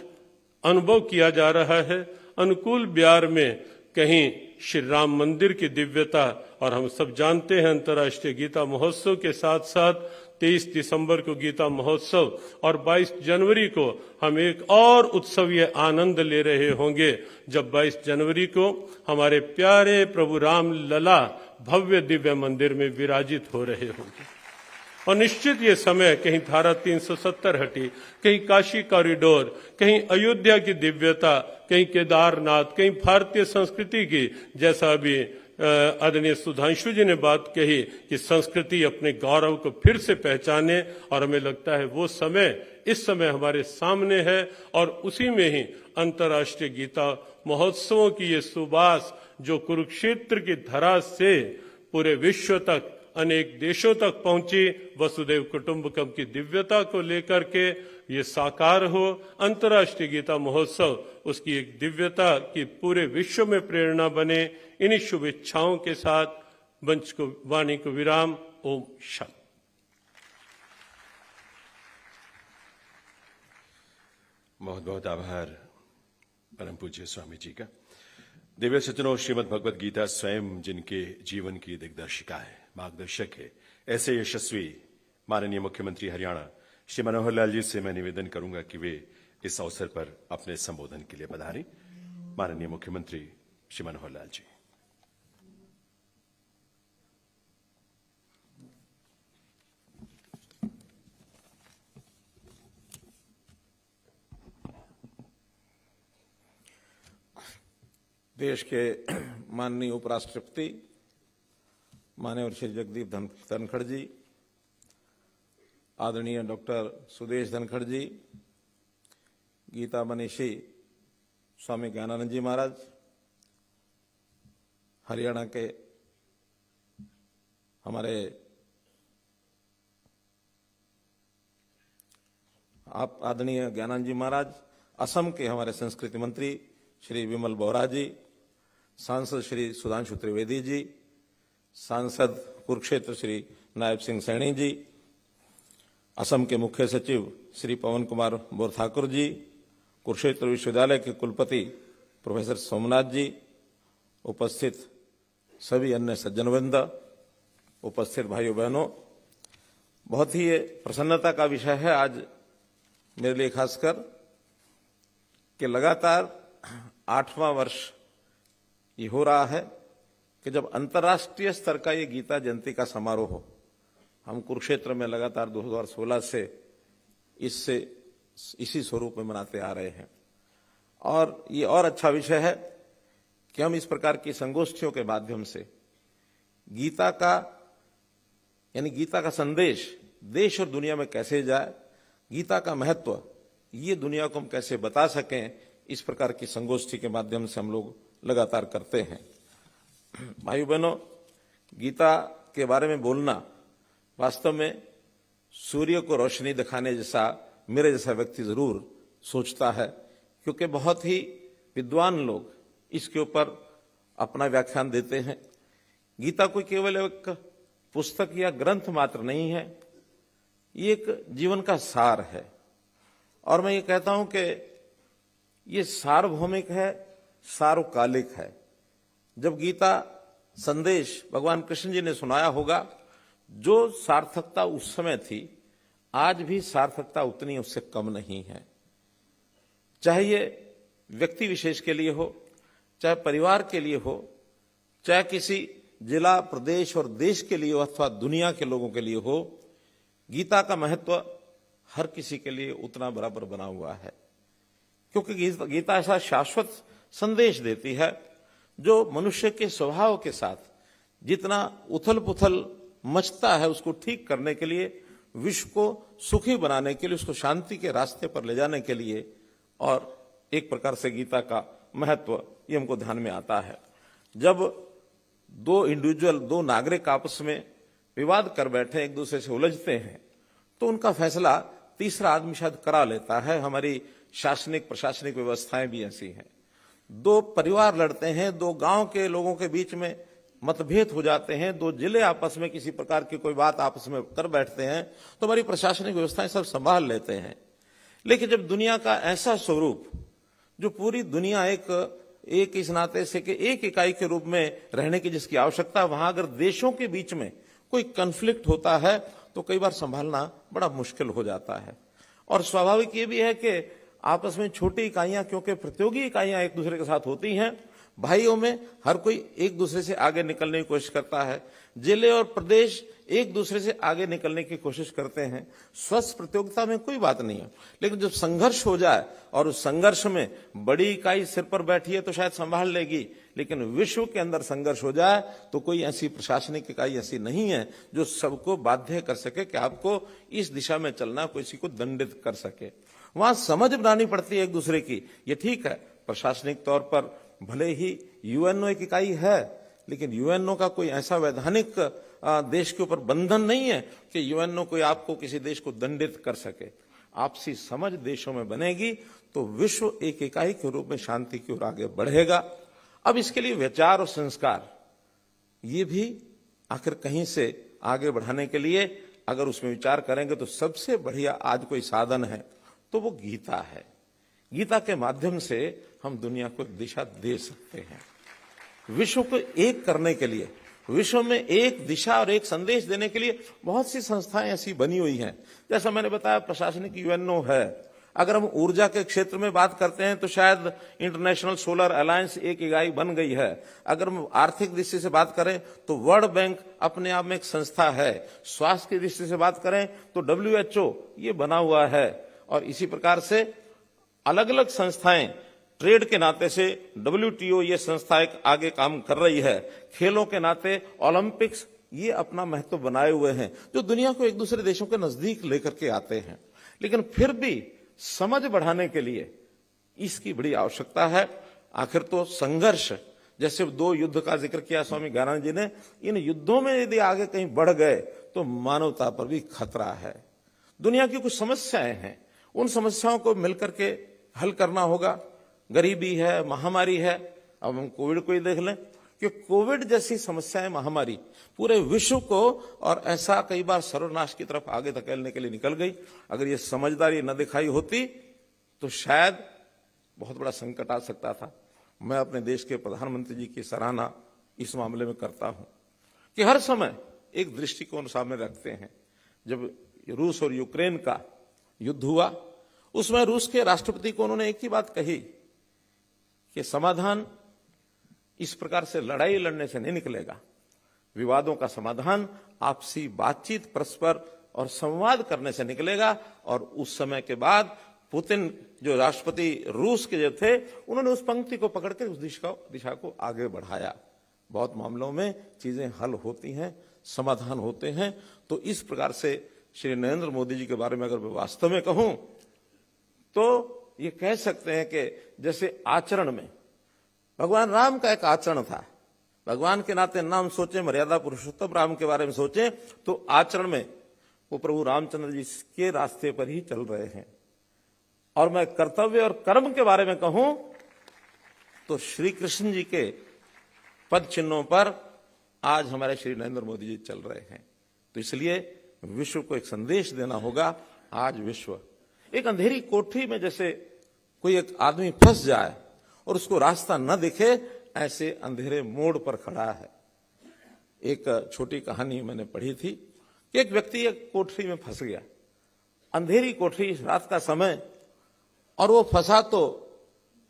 अनुभव किया जा रहा है। अनुकूल ब्यार में कहीं श्री राम मंदिर की दिव्यता, और हम सब जानते हैं अंतर्राष्ट्रीय गीता महोत्सव के साथ साथ 23 दिसंबर को गीता महोत्सव और 22 जनवरी को हम एक और उत्सवीय आनंद ले रहे होंगे जब 22 जनवरी को हमारे प्यारे प्रभु राम लला भव्य दिव्य मंदिर में विराजित हो रहे होंगे। और निश्चित ये समय कहीं धारा 370 हटी, कहीं काशी कॉरिडोर, कहीं अयोध्या की दिव्यता, कहीं केदारनाथ, कहीं भारतीय संस्कृति की, जैसा अभी आदरणीय सुधांशु जी ने बात कही कि संस्कृति अपने गौरव को फिर से पहचाने, और हमें लगता है वो समय इस समय हमारे सामने है। और उसी में ही अंतर्राष्ट्रीय गीता महोत्सवों की ये सुबास जो कुरुक्षेत्र की धरा से पूरे विश्व तक, अनेक देशों तक पहुंची, वसुदैव कुटुंबकम की दिव्यता को लेकर के ये साकार हो। अंतर्राष्ट्रीय गीता महोत्सव उसकी एक दिव्यता की पूरे विश्व में प्रेरणा बने। इन्हीं शुभ इच्छाओं के साथ मंच को, वाणी को विराम। ओम शांति। बहुत बहुत आभार परम पूज्य स्वामी जी का। दिव्य सज्जनों, श्रीमद् भगवद गीता स्वयं जिनके जीवन की दिग्दर्शिका है, मार्गदर्शक है, ऐसे यशस्वी माननीय मुख्यमंत्री हरियाणा श्री मनोहर लाल जी से मैं निवेदन करूंगा कि वे इस अवसर पर अपने संबोधन के लिए पधारें। माननीय मुख्यमंत्री श्री मनोहर लाल जी। देश के माननीय उपराष्ट्रपति माननीय श्री जगदीप धनखड़ जी, आदरणीय डॉक्टर सुदेश धनखड़ जी, गीता मनीषी स्वामी ज्ञानानंद जी महाराज, हरियाणा के हमारे आप आदरणीय ज्ञानानंद जी महाराज, असम के हमारे संस्कृति मंत्री श्री विमल बोहरा जी, सांसद श्री सुधांशु त्रिवेदी जी, सांसद कुरुक्षेत्र श्री नायब सिंह सैनी जी, असम के मुख्य सचिव श्री पवन कुमार बोरठाकुर जी, कुरुक्षेत्र विश्वविद्यालय के कुलपति प्रोफेसर सोमनाथ जी, उपस्थित सभी अन्य सज्जनवृंद, उपस्थित भाइयों बहनों, बहुत ही ये प्रसन्नता का विषय है आज मेरे लिए खासकर कि लगातार 8वां वर्ष ये हो रहा है कि जब अंतर्राष्ट्रीय स्तर का ये गीता जयंती का समारोह हो, हम कुरुक्षेत्र में लगातार 2016 से इसी स्वरूप में मनाते आ रहे हैं। और ये और अच्छा विषय है कि हम इस प्रकार की संगोष्ठियों के माध्यम से गीता का यानी गीता का संदेश देश और दुनिया में कैसे जाए, गीता का महत्व ये दुनिया को हम कैसे बता सकें, इस प्रकार की संगोष्ठी के माध्यम से हम लोग लगातार करते हैं। भाइयों बहनों, गीता के बारे में बोलना वास्तव में सूर्य को रोशनी दिखाने जैसा मेरे जैसा व्यक्ति जरूर सोचता है, क्योंकि बहुत ही विद्वान लोग इसके ऊपर अपना व्याख्यान देते हैं। गीता कोई केवल एक पुस्तक या ग्रंथ मात्र नहीं है, ये एक जीवन का सार है। और मैं ये कहता हूं कि ये सार्वभौमिक है, सार्वकालिक है। जब गीता संदेश भगवान कृष्ण जी ने सुनाया होगा, जो सार्थकता उस समय थी, आज भी सार्थकता उतनी उससे कम नहीं है। चाहे ये व्यक्ति विशेष के लिए हो, चाहे परिवार के लिए हो, चाहे किसी जिला, प्रदेश और देश के लिए हो, अथवा दुनिया के लोगों के लिए हो, गीता का महत्व हर किसी के लिए उतना बराबर बना हुआ है। क्योंकि गीता ऐसा शाश्वत संदेश देती है जो मनुष्य के स्वभाव के साथ जितना उथल पुथल मचता है, उसको ठीक करने के लिए, विश्व को सुखी बनाने के लिए, उसको शांति के रास्ते पर ले जाने के लिए, और एक प्रकार से गीता का महत्व ये हमको ध्यान में आता है। जब दो नागरिक आपस में विवाद कर बैठे, एक दूसरे से उलझते हैं, तो उनका फैसला तीसरा आदमी शायद करा लेता है। हमारी शासनिक प्रशासनिक व्यवस्थाएं भी ऐसी हैं। दो परिवार लड़ते हैं, दो गांव के लोगों के बीच में मतभेद हो जाते हैं, दो जिले आपस में किसी प्रकार की कोई बात आपस में कर बैठते हैं, तो हमारी प्रशासनिक व्यवस्थाएं सब संभाल लेते हैं। लेकिन जब दुनिया का ऐसा स्वरूप, जो पूरी दुनिया एक इस नाते से कि एक इकाई के रूप में रहने की जिसकी आवश्यकता, वहां अगर देशों के बीच में कोई कन्फ्लिक्ट होता है तो कई बार संभालना बड़ा मुश्किल हो जाता है। और स्वाभाविक ये भी है कि आपस में छोटी इकाइयां, क्योंकि प्रतियोगी इकाइयां एक दूसरे के साथ होती हैं, भाइयों में हर कोई एक दूसरे से आगे निकलने की कोशिश करता है, जिले और प्रदेश एक दूसरे से आगे निकलने की कोशिश करते हैं। स्वस्थ प्रतियोगिता में कोई बात नहीं है, लेकिन जब संघर्ष हो जाए और उस संघर्ष में बड़ी इकाई सिर पर बैठी है तो शायद संभाल लेगी, लेकिन विश्व के अंदर संघर्ष हो जाए तो कोई ऐसी प्रशासनिक इकाई ऐसी नहीं है जो सबको बाध्य कर सके कि आपको इस दिशा में चलना, किसी को दंडित कर सके। वहां समझ बनानी पड़ती है एक दूसरे की। ये ठीक है, प्रशासनिक तौर पर भले ही यूएनओ एक इकाई है, लेकिन यूएनओ का कोई ऐसा वैधानिक देश के ऊपर बंधन नहीं है कि यूएनओ कोई आपको किसी देश को दंडित कर सके। आपसी समझ देशों में बनेगी तो विश्व एक इकाई के रूप में शांति की ओर आगे बढ़ेगा। अब इसके लिए विचार और संस्कार ये भी आखिर कहीं से आगे बढ़ाने के लिए अगर उसमें विचार करेंगे तो सबसे बढ़िया आज कोई साधन है तो वो गीता है। गीता के माध्यम से हम दुनिया को दिशा दे सकते हैं। विश्व को एक करने के लिए विश्व में एक दिशा और एक संदेश देने के लिए बहुत सी संस्थाएं ऐसी बनी हुई हैं। जैसा मैंने बताया, प्रशासनिक यूएनओ है। अगर हम ऊर्जा के क्षेत्र में बात करते हैं तो शायद इंटरनेशनल सोलर अलायंस एक इकाई बन गई है। अगर हम आर्थिक दृष्टि से बात करें तो वर्ल्ड बैंक अपने आप में एक संस्था है। स्वास्थ्य की दृष्टि से बात करें तो WHO ये बना हुआ है। और इसी प्रकार से अलग अलग संस्थाएं, ट्रेड के नाते से WTO ये संस्था एक आगे काम कर रही है। खेलों के नाते ओलंपिक्स ये अपना महत्व बनाए हुए हैं, जो दुनिया को एक दूसरे देशों के नजदीक लेकर के आते हैं। लेकिन फिर भी समझ बढ़ाने के लिए इसकी बड़ी आवश्यकता है। आखिर तो संघर्ष, जैसे 2 युद्ध का जिक्र किया स्वामी ज्ञानानंद जी ने, इन युद्धों में यदि आगे कहीं बढ़ गए तो मानवता पर भी खतरा है। दुनिया की कुछ समस्याएं हैं, उन समस्याओं को मिलकर के हल करना होगा। गरीबी है, महामारी है। अब हम कोविड को ही देख लें कि कोविड जैसी समस्याएं, महामारी पूरे विश्व को और ऐसा कई बार सर्वनाश की तरफ आगे धकेलने के लिए निकल गई। अगर ये समझदारी न दिखाई होती तो शायद बहुत बड़ा संकट आ सकता था। मैं अपने देश के प्रधानमंत्री जी की सराहना इस मामले में करता हूं कि हर समय एक दृष्टिकोण सामने रखते हैं। जब रूस और यूक्रेन का युद्ध हुआ, उसमें रूस के राष्ट्रपति को उन्होंने एक ही बात कही कि समाधान इस प्रकार से लड़ाई लड़ने से नहीं निकलेगा। विवादों का समाधान आपसी बातचीत, परस्पर और संवाद करने से निकलेगा। और उस समय के बाद पुतिन जो राष्ट्रपति रूस के जो थे, उन्होंने उस पंक्ति को पकड़ के उस दिशा को आगे बढ़ाया। बहुत मामलों में चीजें हल होती हैं, समाधान होते हैं। तो इस प्रकार से श्री नरेंद्र मोदी जी के बारे में अगर मैं वास्तव में कहूं तो ये कह सकते हैं कि जैसे आचरण में भगवान राम का एक आचरण था। भगवान के नाते नाम सोचें, मर्यादा पुरुषोत्तम राम के बारे में सोचें तो आचरण में वो प्रभु रामचंद्र जी के रास्ते पर ही चल रहे हैं। और मैं कर्तव्य और कर्म के बारे में कहूं तो श्री कृष्ण जी के पद चिन्हों पर आज हमारे श्री नरेंद्र मोदी जी चल रहे हैं। तो इसलिए विश्व को एक संदेश देना होगा। आज विश्व एक अंधेरी कोठरी में जैसे कोई एक आदमी फंस जाए और उसको रास्ता न दिखे, ऐसे अंधेरे मोड़ पर खड़ा है। एक छोटी कहानी मैंने पढ़ी थी कि एक व्यक्ति एक कोठरी में फंस गया, अंधेरी कोठरी, रात का समय, और वो फंसा तो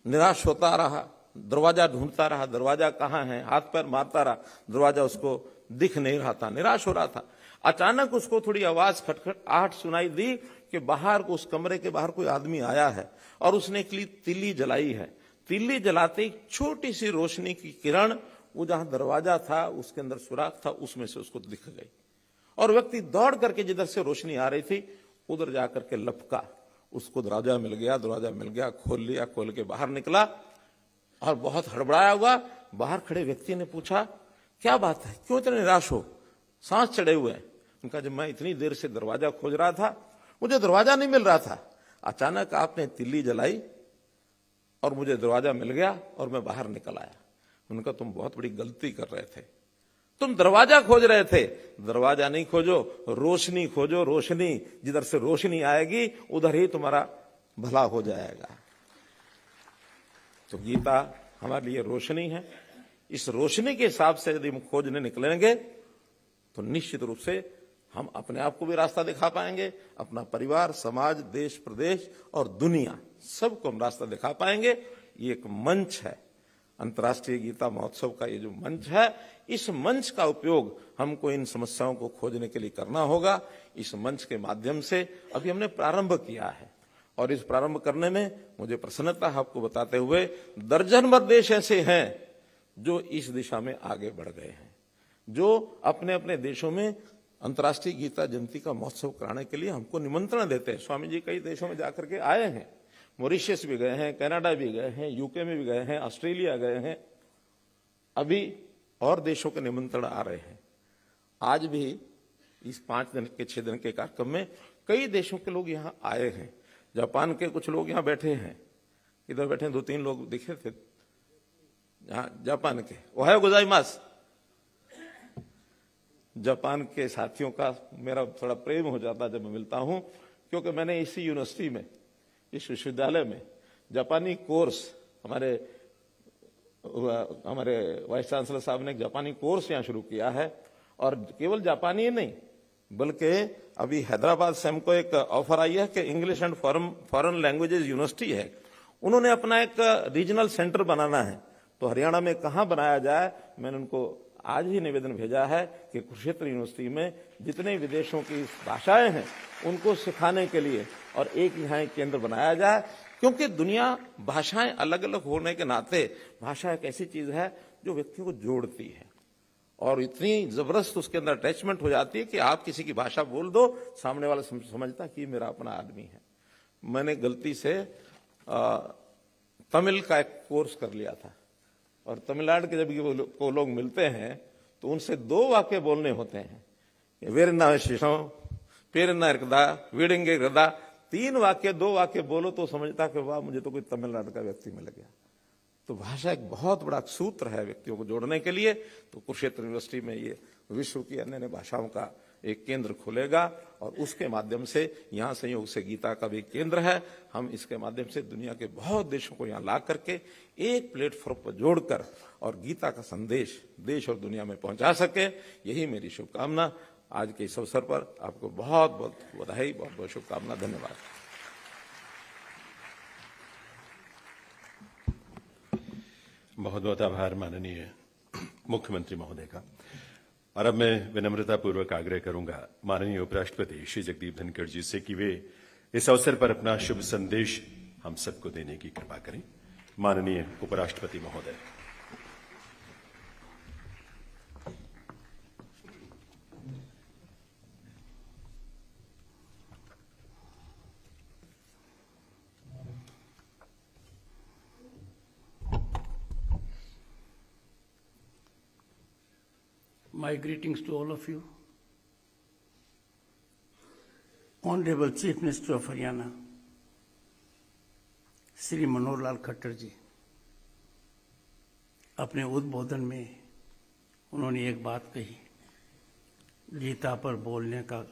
निराश होता रहा, दरवाजा ढूंढता रहा, दरवाजा कहाँ है, हाथ पैर मारता रहा, दरवाजा उसको दिख नहीं रहा था, निराश हो रहा था। अचानक उसको थोड़ी आवाज, खटखटाहट सुनाई दी कि बाहर, उस कमरे के बाहर कोई आदमी आया है और उसने एक तिल्ली जलाई है। तिल्ली जलाते ही छोटी सी रोशनी की किरण वो जहां दरवाजा था उसके अंदर सुराख था, उसमें से उसको दिख गई। और व्यक्ति दौड़ करके जिधर से रोशनी आ रही थी उधर जाकर के लपका, उसको दरवाजा मिल गया, खोल लिया, खोल के बाहर निकला और बहुत हड़बड़ाया हुआ बाहर खड़े व्यक्ति ने पूछा, क्या बात है, क्यों इतने निराश हो, सांस चढ़े हुए हैं? उनका, जब मैं इतनी देर से दरवाजा खोज रहा था, मुझे दरवाजा नहीं मिल रहा था, अचानक आपने तिल्ली जलाई और मुझे दरवाजा मिल गया और मैं बाहर निकल आया। उनका, तुम बहुत बड़ी गलती कर रहे थे, तुम दरवाजा खोज रहे थे, दरवाजा नहीं खोजो, रोशनी खोजो, रोशनी, जिधर से रोशनी आएगी उधर ही तुम्हारा भला हो जाएगा। तो गीता हमारे लिए रोशनी है। इस रोशनी के हिसाब से यदि हम खोजने निकलेंगे तो निश्चित रूप से हम अपने आप को भी रास्ता दिखा पाएंगे, अपना परिवार, समाज, देश, प्रदेश और दुनिया सबको हम रास्ता दिखा पाएंगे। ये एक मंच है, अंतर्राष्ट्रीय गीता महोत्सव का ये जो मंच है, इस मंच का उपयोग हमको इन समस्याओं को खोजने के लिए करना होगा। इस मंच के माध्यम से अभी हमने प्रारंभ किया है और इस प्रारंभ करने में मुझे प्रसन्नता है आपको बताते हुए, दर्जन भर देश ऐसे हैं जो इस दिशा में आगे बढ़ गए हैं, जो अपने अपने देशों में अंतर्राष्ट्रीय गीता जयंती का महोत्सव कराने के लिए हमको निमंत्रण देते हैं। स्वामी जी कई देशों में जाकर के आए हैं, मॉरिशस भी गए हैं, कनाडा भी गए हैं, यूके में भी गए हैं, ऑस्ट्रेलिया गए हैं, अभी और देशों के निमंत्रण आ रहे हैं। आज भी इस 5 दिन के 6 दिन के कार्यक्रम में कई देशों के लोग यहाँ आए हैं। जापान के कुछ लोग यहाँ बैठे हैं, इधर बैठे 2-3 लोग दिखे थे यहाँ जापान के। ओहायो गोजाइमास। जापान के साथियों का मेरा थोड़ा प्रेम हो जाता जब मैं मिलता हूं, क्योंकि मैंने इसी यूनिवर्सिटी में, इस विश्वविद्यालय में जापानी कोर्स हमारे हमारे वाइस चांसलर साहब ने एक जापानी कोर्स यहाँ शुरू किया है, और केवल जापानी ही नहीं बल्कि अभी हैदराबाद से हमको एक ऑफर आई है कि English and foreign languages university है, उन्होंने अपना एक रीजनल सेंटर बनाना है। तो हरियाणा में कहाँ बनाया जाए, मैंने उनको आज ही निवेदन भेजा है कि कुरुक्षेत्र यूनिवर्सिटी में जितने विदेशों की भाषाएं हैं उनको सिखाने के लिए और एक यहाँ एक केंद्र बनाया जाए, क्योंकि दुनिया भाषाएं अलग अलग होने के नाते भाषा एक ऐसी चीज है जो व्यक्तियों को जोड़ती है और इतनी जबरदस्त उसके अंदर अटैचमेंट हो जाती है कि आप किसी की भाषा बोल दो, सामने वाला समझता कि मेरा अपना आदमी है। मैंने गलती से तमिल का एक कोर्स कर लिया था, और तमिलनाडु के जब वो लोग मिलते हैं तो उनसे 2 वाक्य बोलने होते हैं, वेरना शिशो पेरना इरकदा वीडेंगे इरकदा, 3 वाक्य 2 वाक्य बोलो तो समझता कि वाह मुझे तो कोई तमिलनाडु का व्यक्ति मिल गया। तो भाषा एक बहुत बड़ा सूत्र है व्यक्तियों को जोड़ने के लिए। तो कुरुक्षेत्र यूनिवर्सिटी में ये विश्व की अन्य अन्य भाषाओं का एक केंद्र खुलेगा और उसके माध्यम से यहाँ संयोग से गीता का भी केंद्र है। हम इसके माध्यम से दुनिया के बहुत देशों को यहाँ ला करके एक प्लेटफॉर्म पर जोड़कर और गीता का संदेश देश और दुनिया में पहुंचा सके, यही मेरी शुभकामना। आज के इस अवसर पर आपको बहुत बहुत बधाई, बहुत बहुत शुभकामना, धन्यवाद। बहुत बहुत आभार माननीय मुख्यमंत्री महोदय का। और अब मैं विनम्रतापूर्वक आग्रह करूंगा माननीय उपराष्ट्रपति श्री जगदीप धनखड़ जी से कि वे इस अवसर पर अपना शुभ संदेश हम सबको देने की कृपा करें। माननीय उपराष्ट्रपति महोदय। My greetings to all of you. Honorable Chief Minister of Haryana, Shri Manohar Lal Khattar जी, अपने उद्बोधन में उन्होंने एक बात कही, गीता पर बोलने का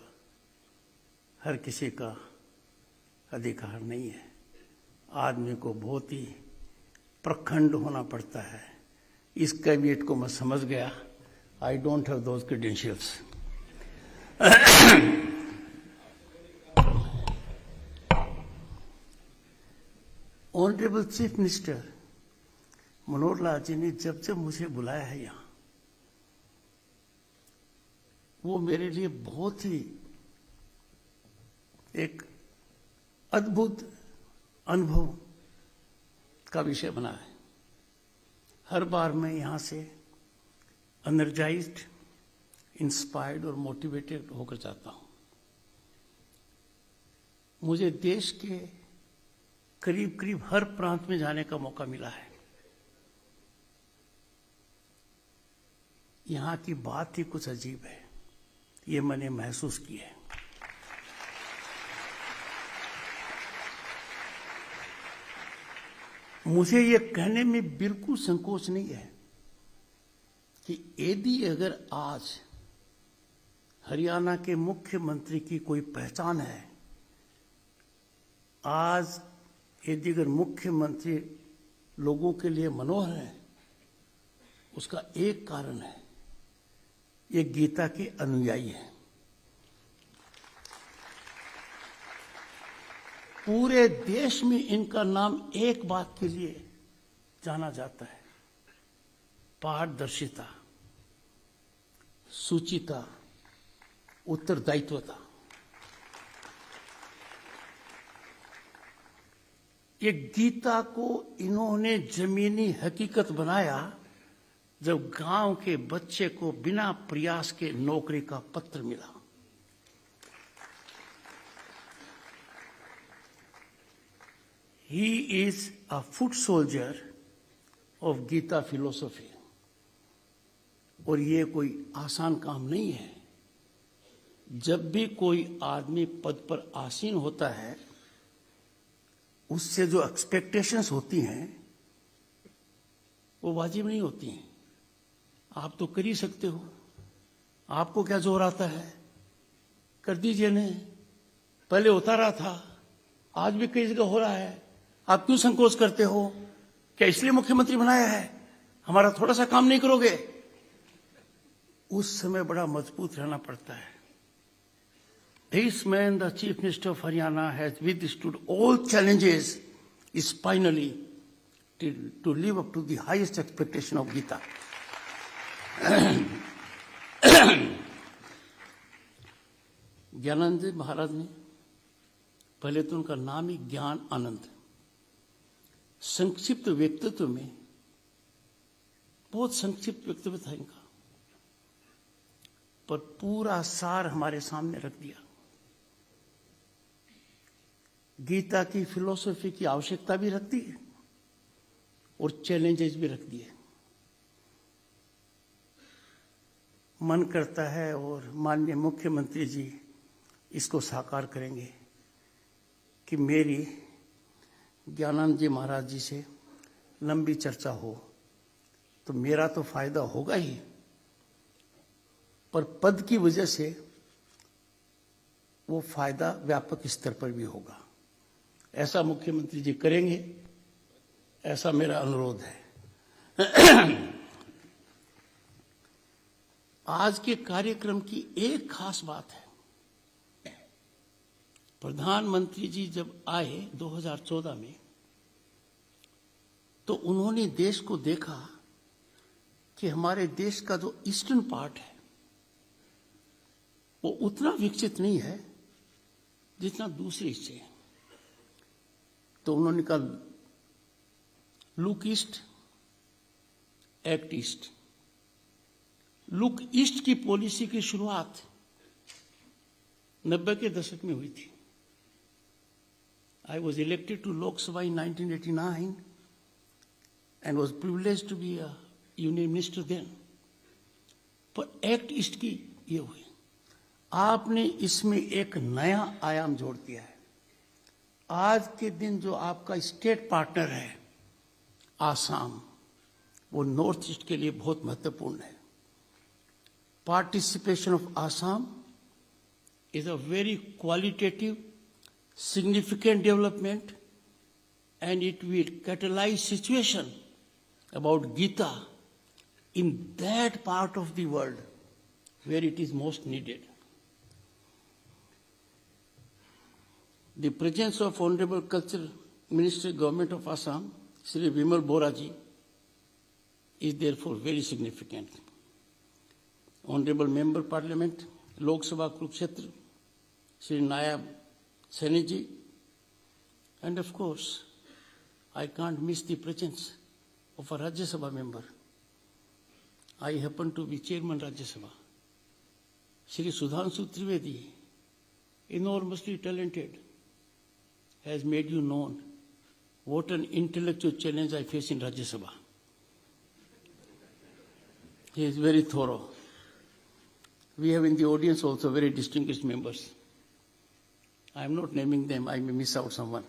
हर किसी का अधिकार नहीं है, आदमी को बहुत ही प्रखंड होना पड़ता है। इस कैविएट को मैं समझ गया। I don't have those credentials. Honorable Chief Minister, Manohar Lal ji ने जब जब मुझे बुलाया है यहाँ, वो मेरे लिए बहुत ही एक अद्भुत अनुभव का विषय बना है। हर बार मैं यहाँ से एनर्जाइज्ड, इंस्पायर्ड और मोटिवेटेड होकर जाता हूं। मुझे देश के करीब करीब हर प्रांत में जाने का मौका मिला है। यहाँ की बात ही कुछ अजीब है, ये मैंने महसूस किया है। मुझे ये कहने में बिल्कुल संकोच नहीं है कि यदि अगर आज हरियाणा के मुख्यमंत्री की कोई पहचान है, आज यदि अगर मुख्यमंत्री लोगों के लिए मनोहर है, उसका एक कारण है, ये गीता के अनुयायी हैं। पूरे देश में इनका नाम एक बात के लिए जाना जाता है, पारदर्शिता, सूचिता, उत्तरदायित्वता। ये गीता को इन्होंने जमीनी हकीकत बनाया जब गांव के बच्चे को बिना प्रयास के नौकरी का पत्र मिला। He is a foot soldier of Gita philosophy. और ये कोई आसान काम नहीं है। जब भी कोई आदमी पद पर आसीन होता है, उससे जो एक्सपेक्टेशंस होती हैं वो वाजिब नहीं होती हैं। आप तो कर ही सकते हो, आपको क्या जोर आता है, कर दीजिए ने। पहले होता रहा था, आज भी कई जगह हो रहा है, आप क्यों संकोच करते हो? क्या इसलिए मुख्यमंत्री बनाया है हमारा थोड़ा सा काम नहीं करोगे, उस समय बड़ा मजबूत रहना पड़ता है. This man, the Chief Minister of Haryana, has withstood all challenges spinally to live up to the highest expectation of Gita. Gyananand जी महाराज ने, पहले तो उनका नाम ही ज्ञान आनंद, संक्षिप्त व्यक्तित्व में, बहुत संक्षिप्त व्यक्तित्व था इनका, पर पूरा सार हमारे सामने रख दिया. गीता की फिलॉसफी की आवश्यकता भी रख दी और चैलेंजेस भी रख दिए. मन करता है और माननीय मुख्यमंत्री जी इसको साकार करेंगे कि मेरी ज्ञानानंद जी महाराज जी से लंबी चर्चा हो, तो मेरा तो फायदा होगा ही, पर पद की वजह से वो फायदा व्यापक स्तर पर भी होगा. ऐसा मुख्यमंत्री जी करेंगे, ऐसा मेरा अनुरोध है. आज के कार्यक्रम की एक खास बात है. प्रधानमंत्री जी जब आए 2014 में, तो उन्होंने देश को देखा कि हमारे देश का जो ईस्टर्न पार्ट है वो उतना विकसित नहीं है जितना दूसरे हिस्से हैं. तो उन्होंने कहा look east, act east. Look east की पॉलिसी की शुरुआत 90 के दशक में हुई थी. I was elected to Lok Sabha in 1989 and was privileged to be a union minister then. पर एक्ट ईस्ट की ये हुई. आपने इसमें एक नया आयाम जोड़ दिया है. आज के दिन जो आपका स्टेट पार्टनर है आसाम, वो नॉर्थ ईस्ट के लिए बहुत महत्वपूर्ण है. Participation of Assam is a very qualitative, significant development, and it will catalyze situation about Gita in that part of the world where it is most needed. The presence of Honorable Culture Minister, Government of Assam, Shri Vimal Boraji, is therefore very significant. Honorable Member Parliament, Lok Sabha Kurukshetra, Shri Nayab Saini, and of course, I can't miss the presence of a Rajya Sabha member. I happen to be Chairman Rajya Sabha. Shri Sudhanshu Trivedi, enormously talented, has made you known what an intellectual challenge I face in Rajya Sabha. He is very thorough. We have in the audience also very distinguished members. I am not naming them, I may miss out someone.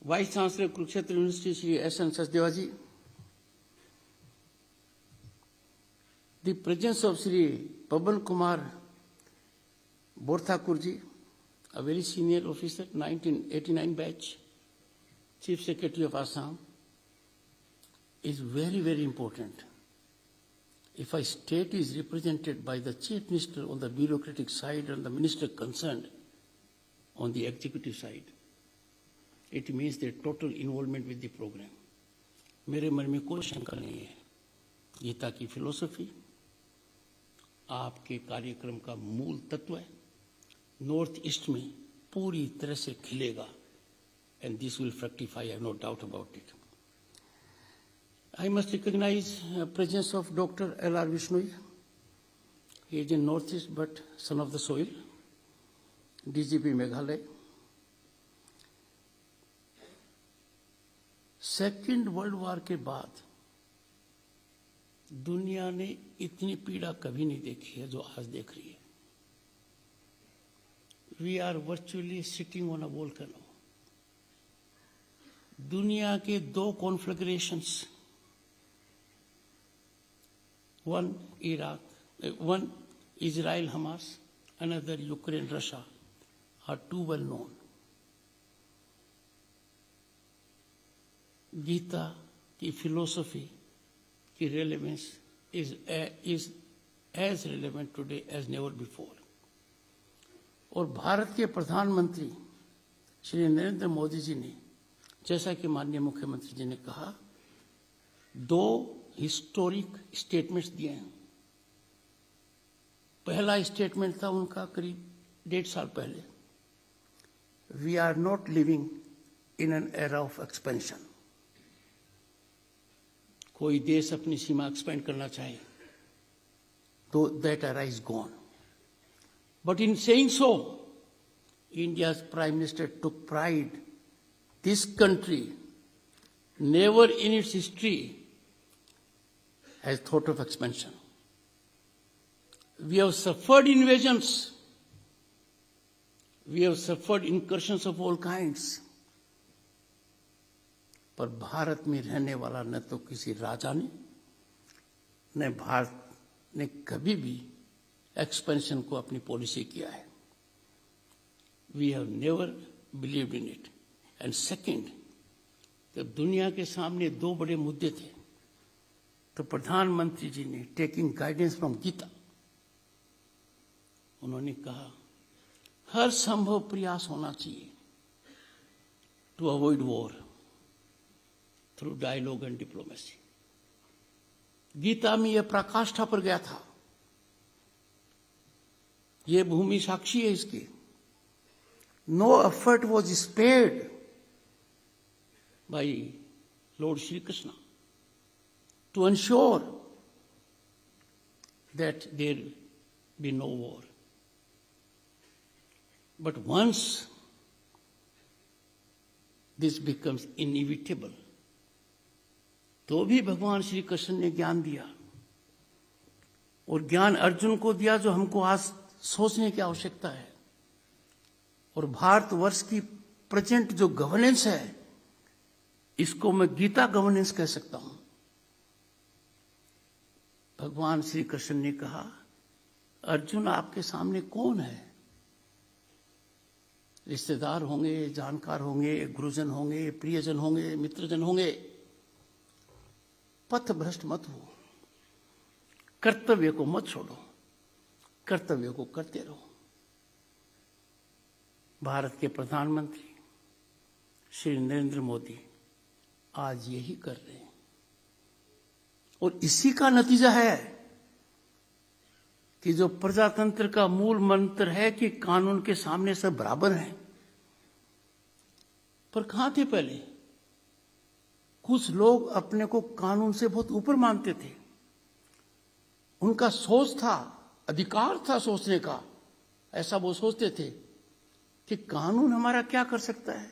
Vice Chancellor Kurukshetra University, Shri S.N. Sachdeva, the presence of Shri Pavan Kumar Borthakur, a very senior officer, 1989 batch, Chief Secretary of Assam, is very, very important. If a state is represented by the Chief Minister on the bureaucratic side and the Minister concerned on the executive side, it means their total involvement with the program. मेरे मन में कोई शंका नहीं है. गीता की philosophy आपके कार्यक्रम का मूल तत्व है. नॉर्थ ईस्ट में पूरी तरह से खिलेगा. And this will fructify, I have no doubt about it. I must recognize the presence of Dr. L.R. Vishnoi. He is in Northeast, but son of the soil. DGP Meghalaya. Second world war के बाद दुनिया ने इतनी पीड़ा कभी नहीं देखी है जो आज देख रही है. We are virtually sitting on a volcano. दुनिया के दो कॉन्फ्लिग्रेशंस, one Iraq, one Israel Hamas, another Ukraine Russia, are too well known. Gita कि फिलोसफी की relevance is as relevant today as never before. और भारत के प्रधानमंत्री श्री नरेंद्र मोदी जी ने, जैसा कि माननीय मुख्यमंत्री जी ने कहा, 2 हिस्टोरिक स्टेटमेंट्स दिए हैं। पहला स्टेटमेंट था उनका करीब 1.5 साल पहले, we are not living in an era of expansion. कोई देश अपनी सीमा एक्सपेंड करना चाहे तो that era is gone. But in saying so, India's Prime Minister took pride. This country, never in its history, has thought of expansion. We have suffered invasions. We have suffered incursions of all kinds. पर भारत में रहने वाला न तो किसी राजा ने, न भारत ने कभी भी एक्सपेंशन को अपनी पॉलिसी किया है। We have never believed in it. And second, जब दुनिया के सामने 2 बड़े मुद्दे थे, तो प्रधानमंत्री जी ने, टेकिंग गाइडेंस फ्रॉम गीता, उन्होंने कहा हर संभव प्रयास होना चाहिए to avoid war through dialogue and diplomacy. Gita में यह पराकाष्ठा पर गया था, यह भूमि साक्षी है इसकी। No effort was spared by Lord Shri Krishna to ensure that there be no war. But once this becomes inevitable, तो भी भगवान श्री कृष्ण ने ज्ञान दिया, और ज्ञान अर्जुन को दिया जो हमको आज सोचने की आवश्यकता है। और भारतवर्ष की प्रेजेंट जो गवर्नेंस है, इसको मैं गीता गवर्नेंस कह सकता हूं। भगवान श्री कृष्ण ने कहा, अर्जुन आपके सामने कौन है? रिश्तेदार होंगे, जानकार होंगे, गुरुजन होंगे, प्रियजन होंगे, मित्रजन होंगे। पथ भ्रष्ट मत हो, कर्तव्य को मत छोड़ो, कर्तव्य को करते रहो। भारत के प्रधानमंत्री श्री नरेंद्र मोदी आज यही कर रहे हैं, और इसी का नतीजा है कि जो प्रजातंत्र का मूल मंत्र है कि कानून के सामने सब बराबर हैं, पर कहां थे पहले? कुछ लोग अपने को कानून से बहुत ऊपर मानते थे। उनका सोच था, अधिकार था सोचने का। ऐसा वो सोचते थे कि कानून हमारा क्या कर सकता है,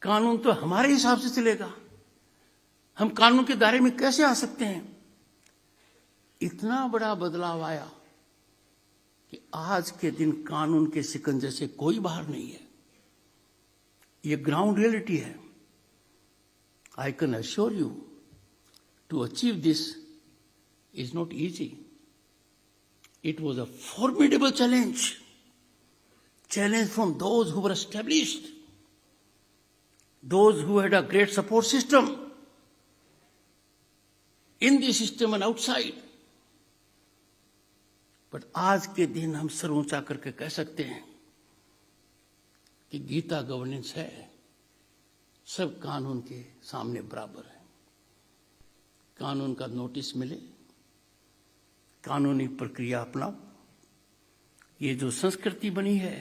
कानून तो हमारे हिसाब से चलेगा, हम कानून के दायरे में कैसे आ सकते हैं। इतना बड़ा बदलाव आया कि आज के दिन कानून के शिकंजे से कोई बाहर नहीं है। ये ग्राउंड रियलिटी है। I can assure you to achieve this is not easy. It was a formidable challenge from those who were established, those who had a great support system in the system and outside. But आज के दिन हम sir ऊंचा करके कह सकते हैं कि गीता गवर्नेंस है, सब कानून के सामने बराबर है। कानून का नोटिस मिले, कानूनी प्रक्रिया अपनाओ। ये जो संस्कृति बनी है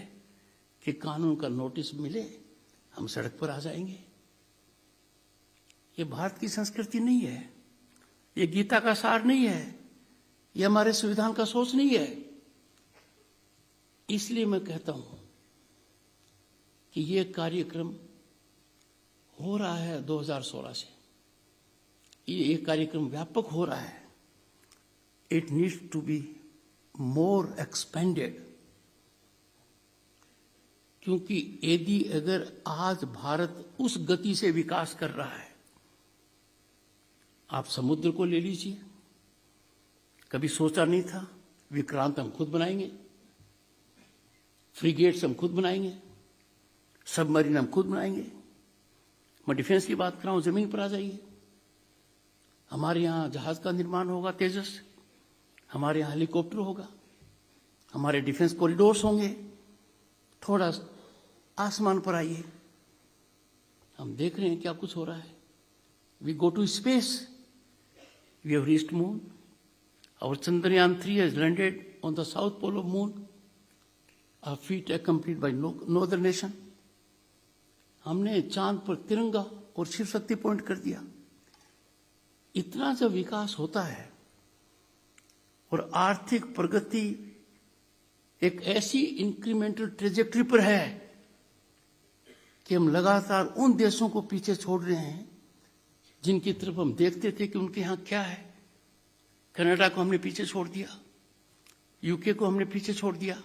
कि कानून का नोटिस मिले हम सड़क पर आ जाएंगे, ये भारत की संस्कृति नहीं है, ये गीता का सार नहीं है, ये हमारे संविधान का सोच नहीं है। इसलिए मैं कहता हूं कि ये कार्यक्रम हो रहा है 2016 से, ये कार्यक्रम व्यापक हो रहा है। It needs to be more expanded, क्योंकि यदि अगर आज भारत उस गति से विकास कर रहा है, आप समुद्र को ले लीजिए, कभी सोचा नहीं था विक्रांत हम खुद बनाएंगे, फ्रिगेट्स हम खुद बनाएंगे, सबमरीन हम खुद बनाएंगे, मैं डिफेंस की बात कर रहा हूं, जमीन पर आ जाइए। हमारे यहां जहाज का निर्माण होगा तेजस, हमारे यहां हेलीकॉप्टर होगा, हमारे डिफेंस कॉरिडोर्स होंगे। थोड़ा आसमान पर आइए, हम देख रहे हैं क्या कुछ हो रहा है। We go to space, we have reached moon, our Chandrayaan 3 has landed on the south pole of moon, a feat accomplished by no other nation. हमने चांद पर तिरंगा और शिव शक्ति पॉइंट कर दिया। इतना जब विकास होता है और आर्थिक प्रगति एक ऐसी इंक्रीमेंटल ट्रेजेक्टरी पर है कि हम लगातार उन देशों को पीछे छोड़ रहे हैं जिनकी तरफ हम देखते थे कि उनके यहां क्या है। कनाडा को हमने पीछे छोड़ दिया, यूके को हमने पीछे छोड़ दिया,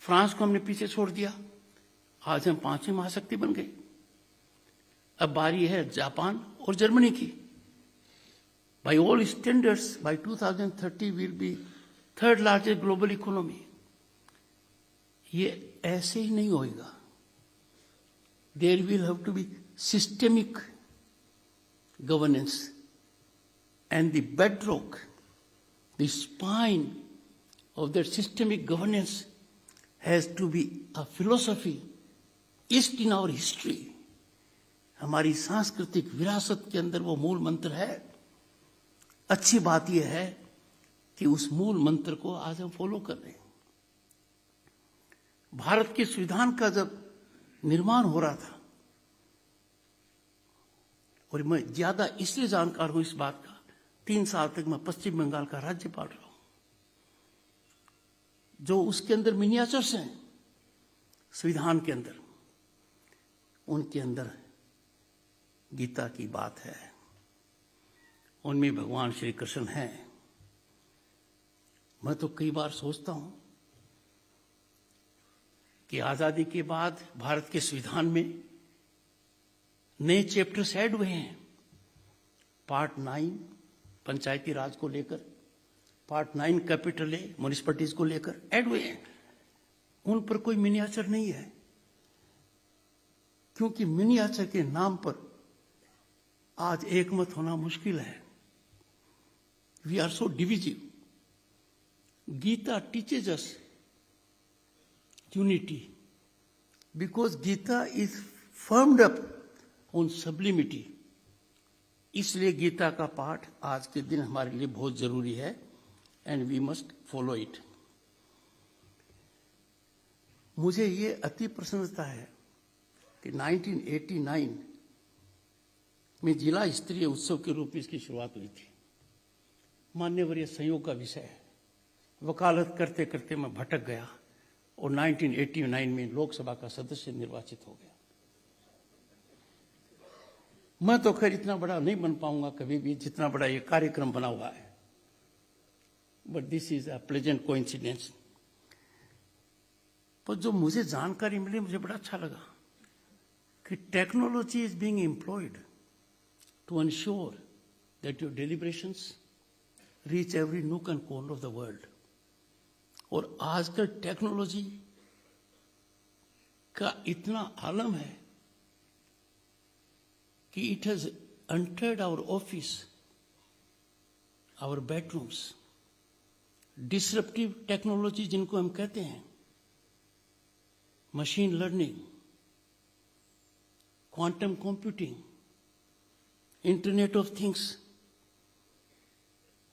फ्रांस को हमने पीछे छोड़ दिया। आज हम 5वीं महाशक्ति बन गए। अब बारी है जापान और जर्मनी की। By all standards by 2030 will be third largest global economy. ये ऐसे ही नहीं होएगा। There will have to be systemic governance and the bedrock, the spine of that systemic governance has to be a philosophy etched in our history. हमारी सांस्कृतिक विरासत के अंदर वो मूल मंत्र है। अच्छी बात यह है कि उस मूल मंत्र को आज हम फॉलो कर रहे हैं। भारत के संविधान का जब निर्माण हो रहा था, और मैं ज्यादा इसलिए जानकार हूं इस बात का, 3 साल तक मैं पश्चिम बंगाल का राज्यपाल रहा हूं। जो उसके अंदर मिनिएचर्स हैं संविधान के अंदर, उनके अंदर गीता की बात है, उनमें भगवान श्री कृष्ण हैं। मैं तो कई बार सोचता हूं कि आजादी के बाद भारत के संविधान में नए चैप्टर्स ऐड हुए हैं। पार्ट 9 पंचायती राज को लेकर, पार्ट 9 कैपिटल ए म्युनिसिपैलिटीज को लेकर ऐड हुए हैं। उन पर कोई मिनिएचर नहीं है, क्योंकि मिनिएचर के नाम पर आज एकमत होना मुश्किल है। We are so divisive. Gita teaches us unity because Gita is firmed up on sublimity. इसलिए गीता का पाठ आज के दिन हमारे लिए बहुत जरूरी है, and we must follow it. मुझे ये अति प्रसन्नता है कि 1989 में जिला स्तरीय उत्सव के रूप में इसकी शुरुआत हुई थी। मान्यवरीय संयोग का विषय है। वकालत करते करते मैं भटक गया और 1989 में लोकसभा का सदस्य निर्वाचित हो गया। मैं तो खैर इतना बड़ा नहीं बन पाऊंगा कभी भी जितना बड़ा ये कार्यक्रम बना हुआ है, but this is a pleasant coincidence. पर जो मुझे जानकारी मिली, मुझे बड़ा अच्छा लगा कि technology is being employed to ensure that your deliberations reach every nook and corner of the world. और आजकल टेक्नोलॉजी का इतना आलम है कि it has entered our office, our bedrooms. Disruptive technology जिनको हम कहते हैं, machine learning, quantum computing, internet of things.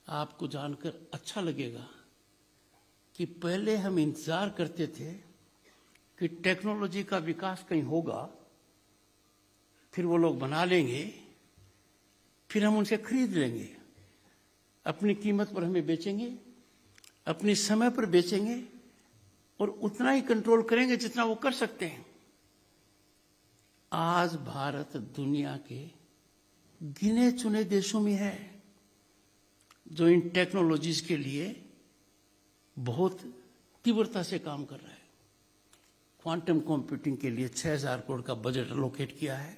आपको जानकर अच्छा लगेगा कि पहले हम इंतजार करते थे कि टेक्नोलॉजी का विकास कहीं होगा, फिर वो लोग बना लेंगे, फिर हम उनसे खरीद लेंगे, अपनी कीमत पर हमें बेचेंगे, अपने समय पर बेचेंगे और उतना ही कंट्रोल करेंगे जितना वो कर सकते हैं। आज भारत दुनिया के गिने चुने देशों में है जो इन टेक्नोलॉजीज के लिए बहुत तीव्रता से काम कर रहा है। क्वांटम कंप्यूटिंग के लिए 6,000 करोड़ का बजट एलोकेट किया है।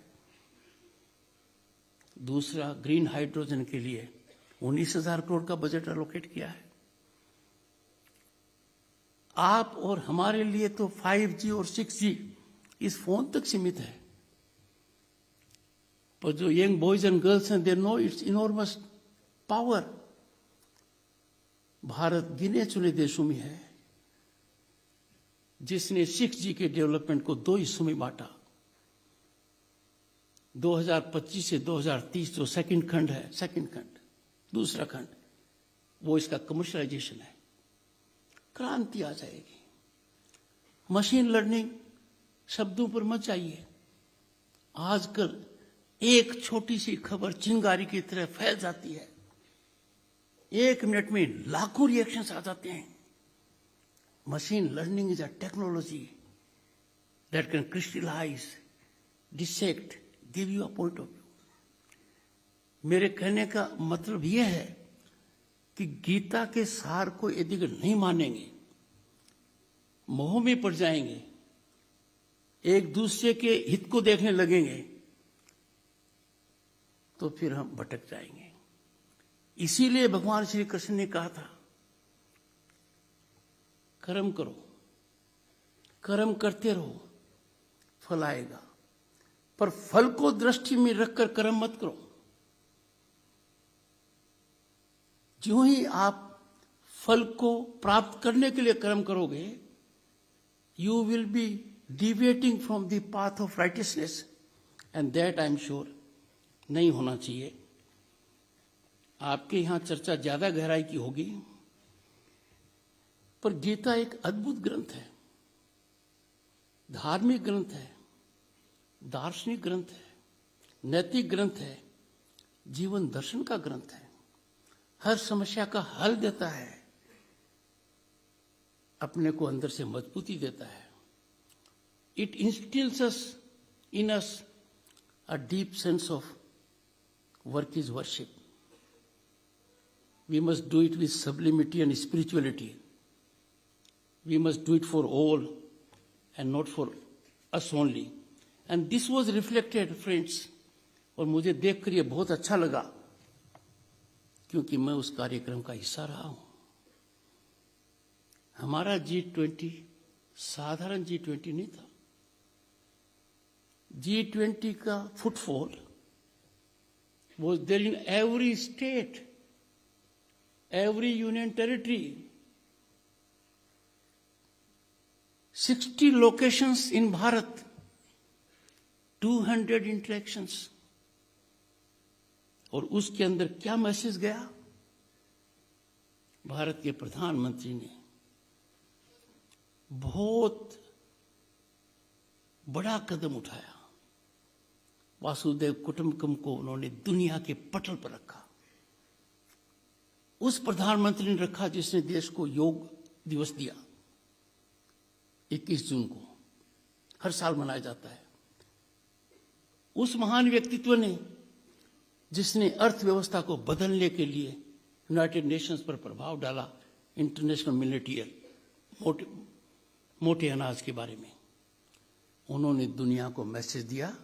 दूसरा, ग्रीन हाइड्रोजन के लिए 19,000 करोड़ का बजट एलोकेट किया है। आप और हमारे लिए तो 5G और 6G इस फोन तक सीमित है। पर जो यंग बॉयज एंड गर्ल्स हैं, they know it's enormous power. Bharat गिने चुने देशों में है जिसने 6G के डेवलपमेंट को 2 हिस्सों में बांटा। 2025 से 2030 जो सेकंड खंड है, दूसरा खंड, वो इसका कमर्शियलाइजेशन है। क्रांति आ जाएगी। मशीन लर्निंग शब्दों पर मत जाइए। आजकल एक छोटी सी खबर चिंगारी की तरह फैल जाती है। 1 मिनट में लाखों रिएक्शंस आ जाते हैं। Machine learning is a technology that can crystallise, dissect, give you a point of view. मेरे कहने का मतलब यह है कि गीता के सार को यदि नहीं मानेंगे, मोह में पड़ जाएंगे, एक दूसरे के हित को देखने लगेंगे, तो फिर हम भटक जाएंगे। इसीलिए भगवान श्री कृष्ण ने कहा था, कर्म करो, कर्म करते रहो, फल आएगा, पर फल को दृष्टि में रखकर कर्म मत करो। जो ही आप फल को प्राप्त करने के लिए कर्म करोगे, you will be deviating from the path of righteousness, and that I am sure नहीं होना चाहिए। आपके यहां चर्चा ज्यादा गहराई की होगी, पर गीता एक अद्भुत ग्रंथ है, धार्मिक ग्रंथ है, दार्शनिक ग्रंथ है, नैतिक ग्रंथ है, जीवन दर्शन का ग्रंथ है। हर समस्या का हल देता है, अपने को अंदर से मजबूती देता है। It instils us in us a deep sense of work is worship. We must do it with sublimity and spirituality. We must do it for all and not for us only. And this was reflected friends, और मुझे देखकर यह बहुत अच्छा लगा, क्योंकि मैं उस कार्यक्रम का हिस्सा रहा हूं। हमारा G20 साधारण G20 नहीं था। G20 का footfall was there in every state, every union territory, 60 locations in Bharat, 200 interactions। और उसके अंदर क्या मैसेज गया? भारत के प्रधानमंत्री ने बहुत बड़ा कदम उठाया। वासुदेव कुटुंबकम को उन्होंने दुनिया के पटल पर रखा। उस प्रधानमंत्री ने रखा जिसने देश को योग दिवस दिया, 21 जून को हर साल मनाया जाता है। उस महान व्यक्तित्व ने जिसने अर्थव्यवस्था को बदलने के लिए यूनाइटेड नेशंस पर प्रभाव डाला, इंटरनेशनल मिलेट ईयर, मोटे अनाज के बारे में, उन्होंने दुनिया को मैसेज दिया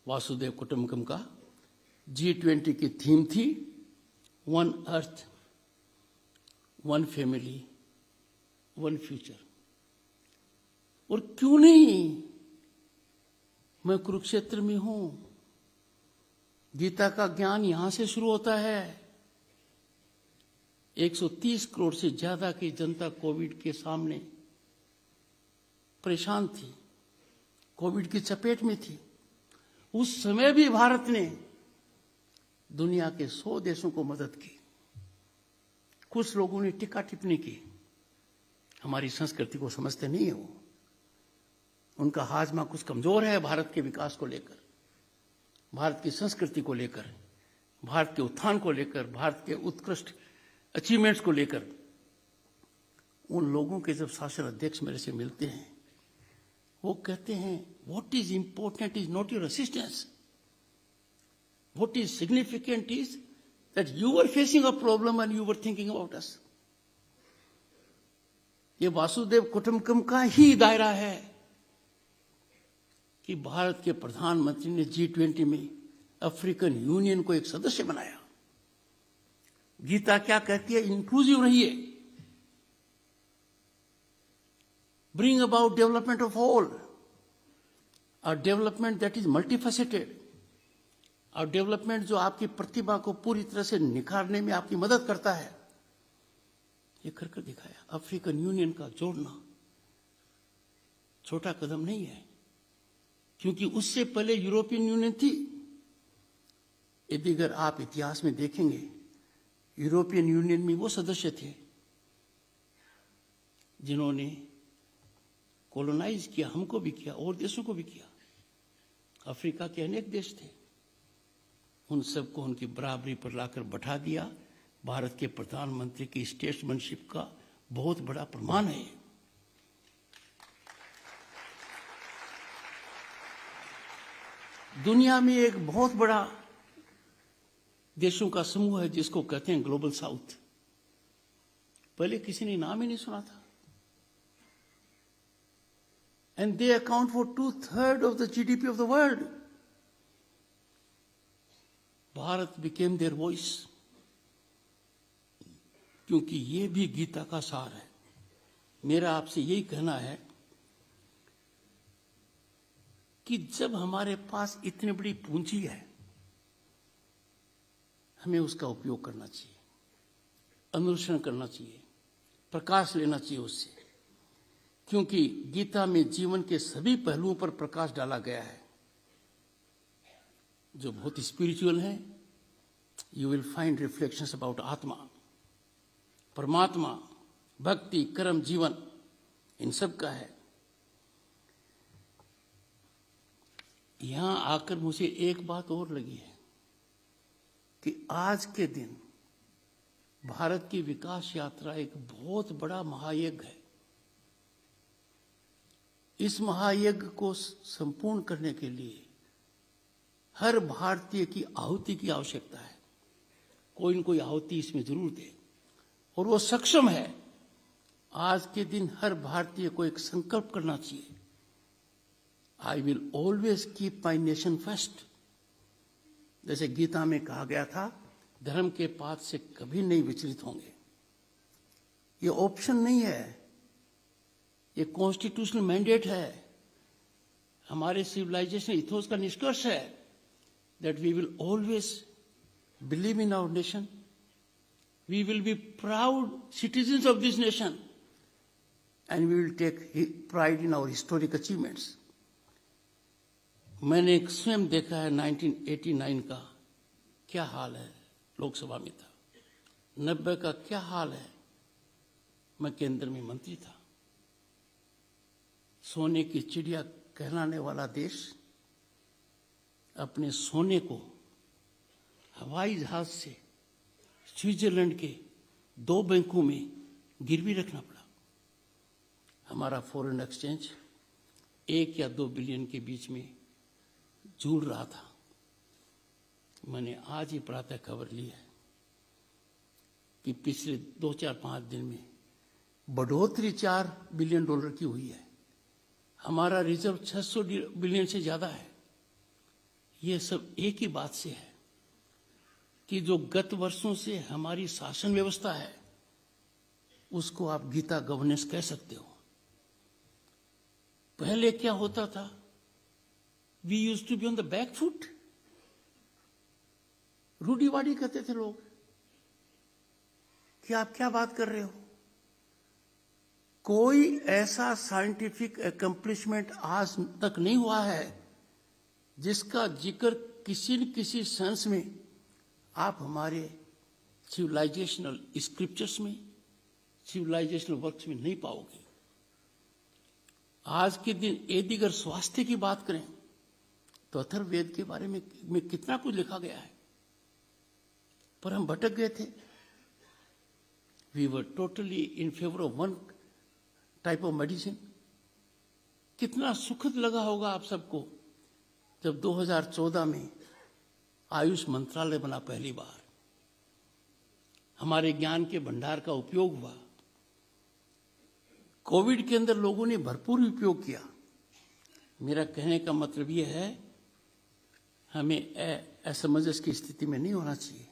वासुदेव कुटुंबकम का। G20 की थीम थी one earth, one family, one future. और क्यों नहीं, मैं कुरुक्षेत्र में हूं। गीता का ज्ञान यहां से शुरू होता है। 130 करोड़ से ज्यादा की जनता कोविड के सामने परेशान थी, कोविड की चपेट में थी। उस समय भी भारत ने दुनिया के 100 देशों को मदद की। कुछ लोगों ने टिक्का टिप्पणी की, हमारी संस्कृति को समझते नहीं है वो, उनका हाजमा कुछ कमजोर है भारत के विकास को लेकर, भारत की संस्कृति को लेकर, भारत के उत्थान को लेकर, भारत के उत्कृष्ट अचीवमेंट्स को लेकर। उन लोगों के जब शासन अध्यक्ष मेरे से मिलते हैं, वो कहते हैं what is important is not your assistance, what is significant is that you were facing a problem and you were thinking about us. ये वासुदेव कुटुंबकम का ही दायरा है कि भारत के प्रधानमंत्री ने G20 में अफ्रीकन यूनियन को एक सदस्य बनाया। गीता क्या कहती है? इंक्लूसिव रहिए, bring about development of all, a development that is multifaceted, और डेवलपमेंट जो आपकी प्रतिभा को पूरी तरह से निखारने में आपकी मदद करता है, ये कर दिखाया। अफ्रीकन यूनियन का जोड़ना छोटा कदम नहीं है, क्योंकि उससे पहले यूरोपियन यूनियन थी। यदि अगर आप इतिहास में देखेंगे, यूरोपियन यूनियन में वो सदस्य थे जिन्होंने कॉलोनाइज किया, हमको भी किया और देशों को भी किया। अफ्रीका के अनेक देश थे, उन सबको उनकी बराबरी पर लाकर बैठा दिया। भारत के प्रधानमंत्री की स्टेट्समैनशिप का बहुत बड़ा प्रमाण है। दुनिया में एक बहुत बड़ा देशों का समूह है जिसको कहते हैं ग्लोबल साउथ। पहले किसी ने नाम ही नहीं सुना था। And they account for 2/3 of the GDP of the world. Bharat became their voice, क्योंकि ये भी गीता का सार है। मेरा आपसे यही कहना है कि जब हमारे पास इतनी बड़ी पूंजी है, हमें उसका उपयोग करना चाहिए, अनुसरण करना चाहिए, प्रकाश लेना चाहिए उससे, क्योंकि गीता में जीवन के सभी पहलुओं पर प्रकाश डाला गया है जो बहुत स्पिरिचुअल है। You will find reflections about आत्मा, परमात्मा, भक्ति, कर्म, जीवन, इन सब का है। यहां आकर मुझे एक बात और लगी है कि आज के दिन भारत की विकास यात्रा एक बहुत बड़ा महायज्ञ है। इस महायज्ञ को संपूर्ण करने के लिए हर भारतीय की आहुति की आवश्यकता है। कोई न कोई आहुति इसमें जरूर दे, और वो सक्षम है। आज के दिन हर भारतीय को एक संकल्प करना चाहिए, I will always keep my nation first. जैसे गीता में कहा गया था, धर्म के पाथ से कभी नहीं विचलित होंगे। ये ऑप्शन नहीं है, ये कॉन्स्टिट्यूशनल मैंडेट है। हमारे सिविलाइजेशन इथोस का निष्कर्ष है that we will always believe in our nation, we will be proud citizens of this nation, and we will take pride in our historic achievements. मैंने स्वयं देखा है 1989 का क्या हाल है, लोकसभा में था। 90 का क्या हाल है, मैं केंद्र में मंत्री था। सोने की चिड़िया कहलाने वाला देश अपने सोने को हवाई जहाज से स्विट्जरलैंड के 2 बैंकों में गिरवी रखना पड़ा। हमारा फॉरेन एक्सचेंज 1 या 2 बिलियन के बीच में झूल रहा था। मैंने आज ही प्रातः खबर ली है कि पिछले 2-4-5 दिन में बढ़ोतरी $4 बिलियन की हुई है। हमारा रिजर्व 600 बिलियन से ज्यादा है। ये सब एक ही बात से है कि जो गत वर्षों से हमारी शासन व्यवस्था है उसको आप गीता गवर्नेंस कह सकते हो। पहले क्या होता था, we used to be on the back foot. रूढ़िवादी कहते थे लोग कि आप क्या बात कर रहे हो। कोई ऐसा साइंटिफिक एकम्प्लिशमेंट आज तक नहीं हुआ है जिसका जिक्र किसी न किसी सेंस में आप हमारे सिविलाइजेशनल स्क्रिप्चर्स में, सिविलाइजेशनल वर्क्स में नहीं पाओगे। आज के दिन यदि अगर स्वास्थ्य की बात करें तो अथर्ववेद के बारे में कितना कुछ लिखा गया है, पर हम भटक गए थे। We were totally in favour of one type of medicine. कितना सुखद लगा होगा आप सबको जब 2014 में आयुष मंत्रालय बना पहली बार। हमारे ज्ञान के भंडार का उपयोग हुआ। कोविड के अंदर लोगों ने भरपूर उपयोग किया। मेरा कहने का मतलब यह है, हमें असमंजस की स्थिति में नहीं होना चाहिए।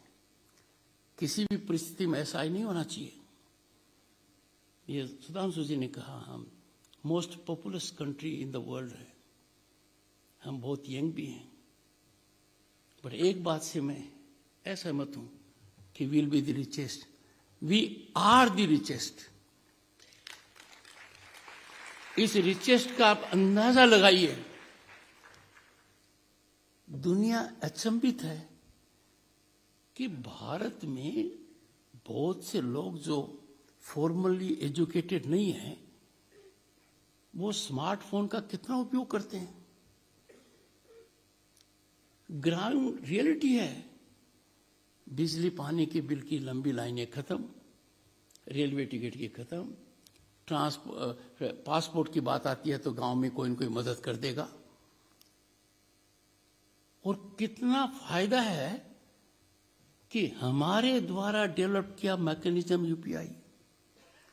किसी भी परिस्थिति में ऐसा ही नहीं होना चाहिए। ये सुधांशु जी ने कहा, हम most populous country in the world है। हम बहुत यंग भी हैं पर एक बात से मैं असहमत हूं कि will be the richest. We are the richest. इस रिचेस्ट का आप अंदाजा लगाइए. दुनिया अचंभित है कि भारत में बहुत से लोग जो फॉर्मली एजुकेटेड नहीं हैं, वो स्मार्टफोन का कितना उपयोग करते हैं. ग्राउंड रियलिटी है. बिजली पानी के बिल की लंबी लाइनें खत्म, रेलवे टिकट की खत्म, पासपोर्ट की बात आती है तो गांव में कोई न कोई मदद कर देगा. और कितना फायदा है कि हमारे द्वारा डेवलप किया मैकेनिज्म यूपीआई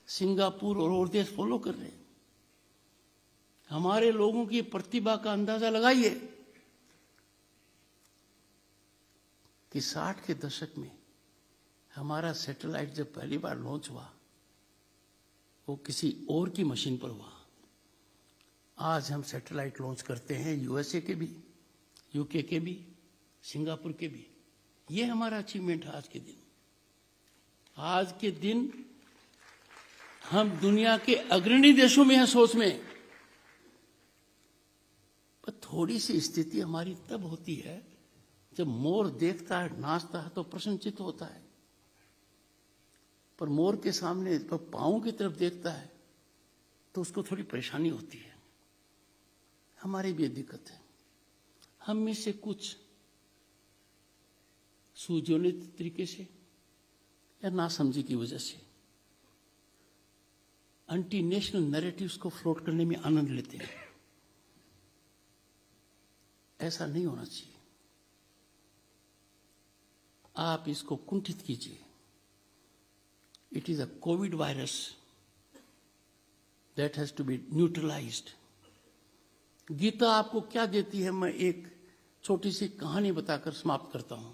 सिंगापुर और देश फॉलो कर रहे हैं. हमारे लोगों की प्रतिभा का अंदाजा लगाइए कि 60 के दशक में हमारा सैटेलाइट जब पहली बार लॉन्च हुआ, वो किसी और की मशीन पर हुआ. आज हम सैटेलाइट लॉन्च करते हैं यूएसए के भी, यूके के भी, सिंगापुर के भी. ये हमारा अचीवमेंट है आज के दिन. आज के दिन हम दुनिया के अग्रणी देशों में हैं सोच में. पर थोड़ी सी स्थिति हमारी तब होती है जब मोर देखता है, नाचता है तो प्रसन्नचित्त होता है. पर मोर के सामने तो पांव की तरफ देखता है तो उसको थोड़ी परेशानी होती है. हमारी भी दिक्कत है. हम में से कुछ सुजोनित तरीके से या नासमझी की वजह से एंटी नेशनल नैरेटिव्स को फ्लोट करने में आनंद लेते हैं. ऐसा नहीं होना चाहिए. आप इसको कुंठित कीजिए. It is a covid virus that has to be neutralised. Gita आपको क्या देती है, मैं एक छोटी सी कहानी बताकर समाप्त करता हूं.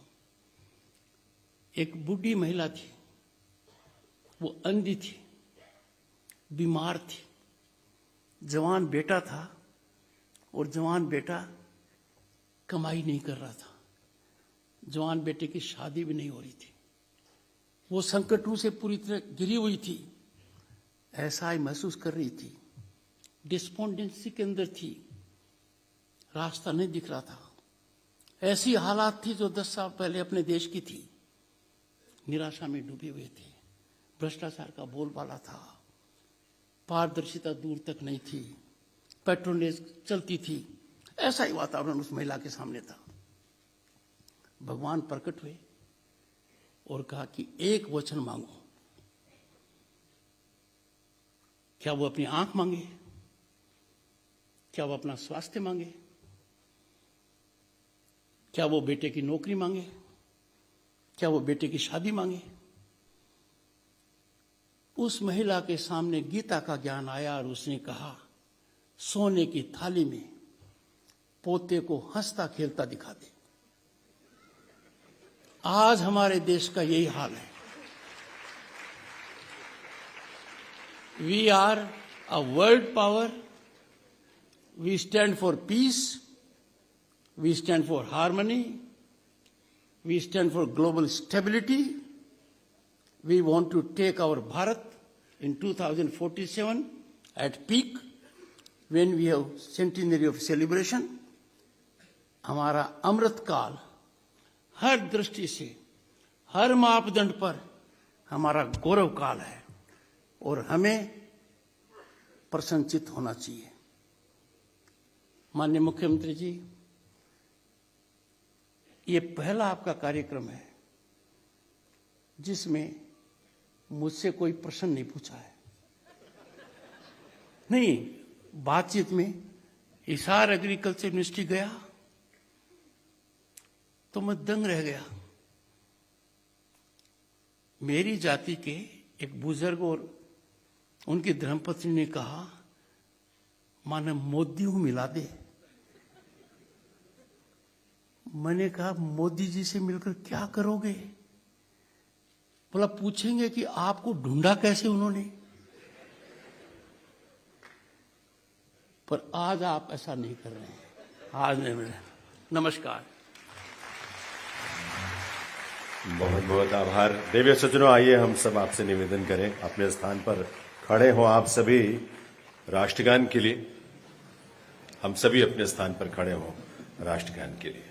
एक बूढ़ी महिला थी, वो अंधी थी, बीमार थी. जवान बेटा था और जवान बेटा कमाई नहीं कर रहा था. जवान बेटे की शादी भी नहीं हो रही थी. वो संकटों से पूरी तरह घिरी हुई थी. ऐसा ही महसूस कर रही थी. डिस्पोंडेंसी के अंदर थी. रास्ता नहीं दिख रहा था. ऐसी हालात थी जो 10 साल पहले अपने देश की थी. निराशा में डूबे हुए थे. भ्रष्टाचार का बोलबाला था. पारदर्शिता दूर तक नहीं थी. पेट्रोनेज चलती थी. ऐसा ही वातावरण उस महिला के सामने था. भगवान प्रकट हुए और कहा कि एक वचन मांगो. क्या वो अपनी आंख मांगे? क्या वो अपना स्वास्थ्य मांगे? क्या वो बेटे की नौकरी मांगे? क्या वो बेटे की शादी मांगे? उस महिला के सामने गीता का ज्ञान आया और उसने कहा, सोने की थाली में पोते को हंसता खेलता दिखा दे. आज हमारे देश का यही हाल है. We are a world power. We stand for peace. We stand for harmony. We stand for global stability. We want to take our Bharat in 2047 at peak when we have centenary of celebration. हमारा अमृत काल हर दृष्टि से, हर मापदंड पर हमारा गौरव काल है और हमें प्रसन्नचित्त होना चाहिए. माननीय मुख्यमंत्री जी, ये पहला आपका कार्यक्रम है जिसमें मुझसे कोई प्रश्न नहीं पूछा है. नहीं, बातचीत में हिसार एग्रीकल्चर यूनिवर्सिटी गया तो मैं दंग रह गया. मेरी जाति के एक बुजुर्ग और उनकी धर्मपत्नी ने कहा, माने मोदी हूं मिला दे. मैंने कहा, मोदी जी से मिलकर क्या करोगे? बोला, पूछेंगे कि आपको ढूंढा कैसे उन्होंने. पर आज आप ऐसा नहीं कर रहे हैं. आज नहीं मिल रहे. नमस्कार. बहुत बहुत आभार। देवी सज्जनों, आइए हम सब आपसे निवेदन करें, अपने स्थान पर खड़े हो आप सभी राष्ट्रगान के लिए। हम सभी अपने स्थान पर खड़े हो राष्ट्रगान के लिए।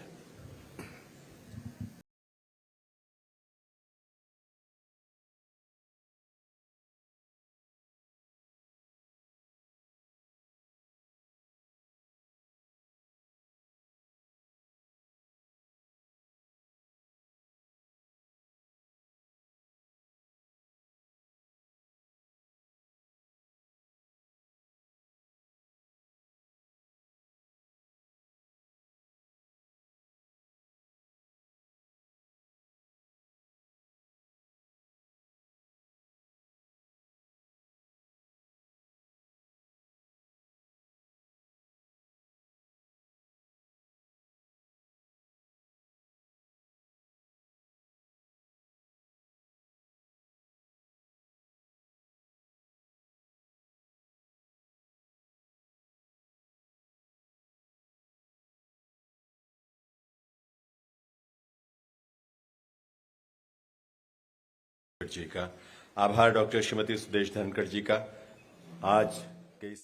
जी का आभार। डॉक्टर श्रीमती सुदेश धनखड़ जी का आज के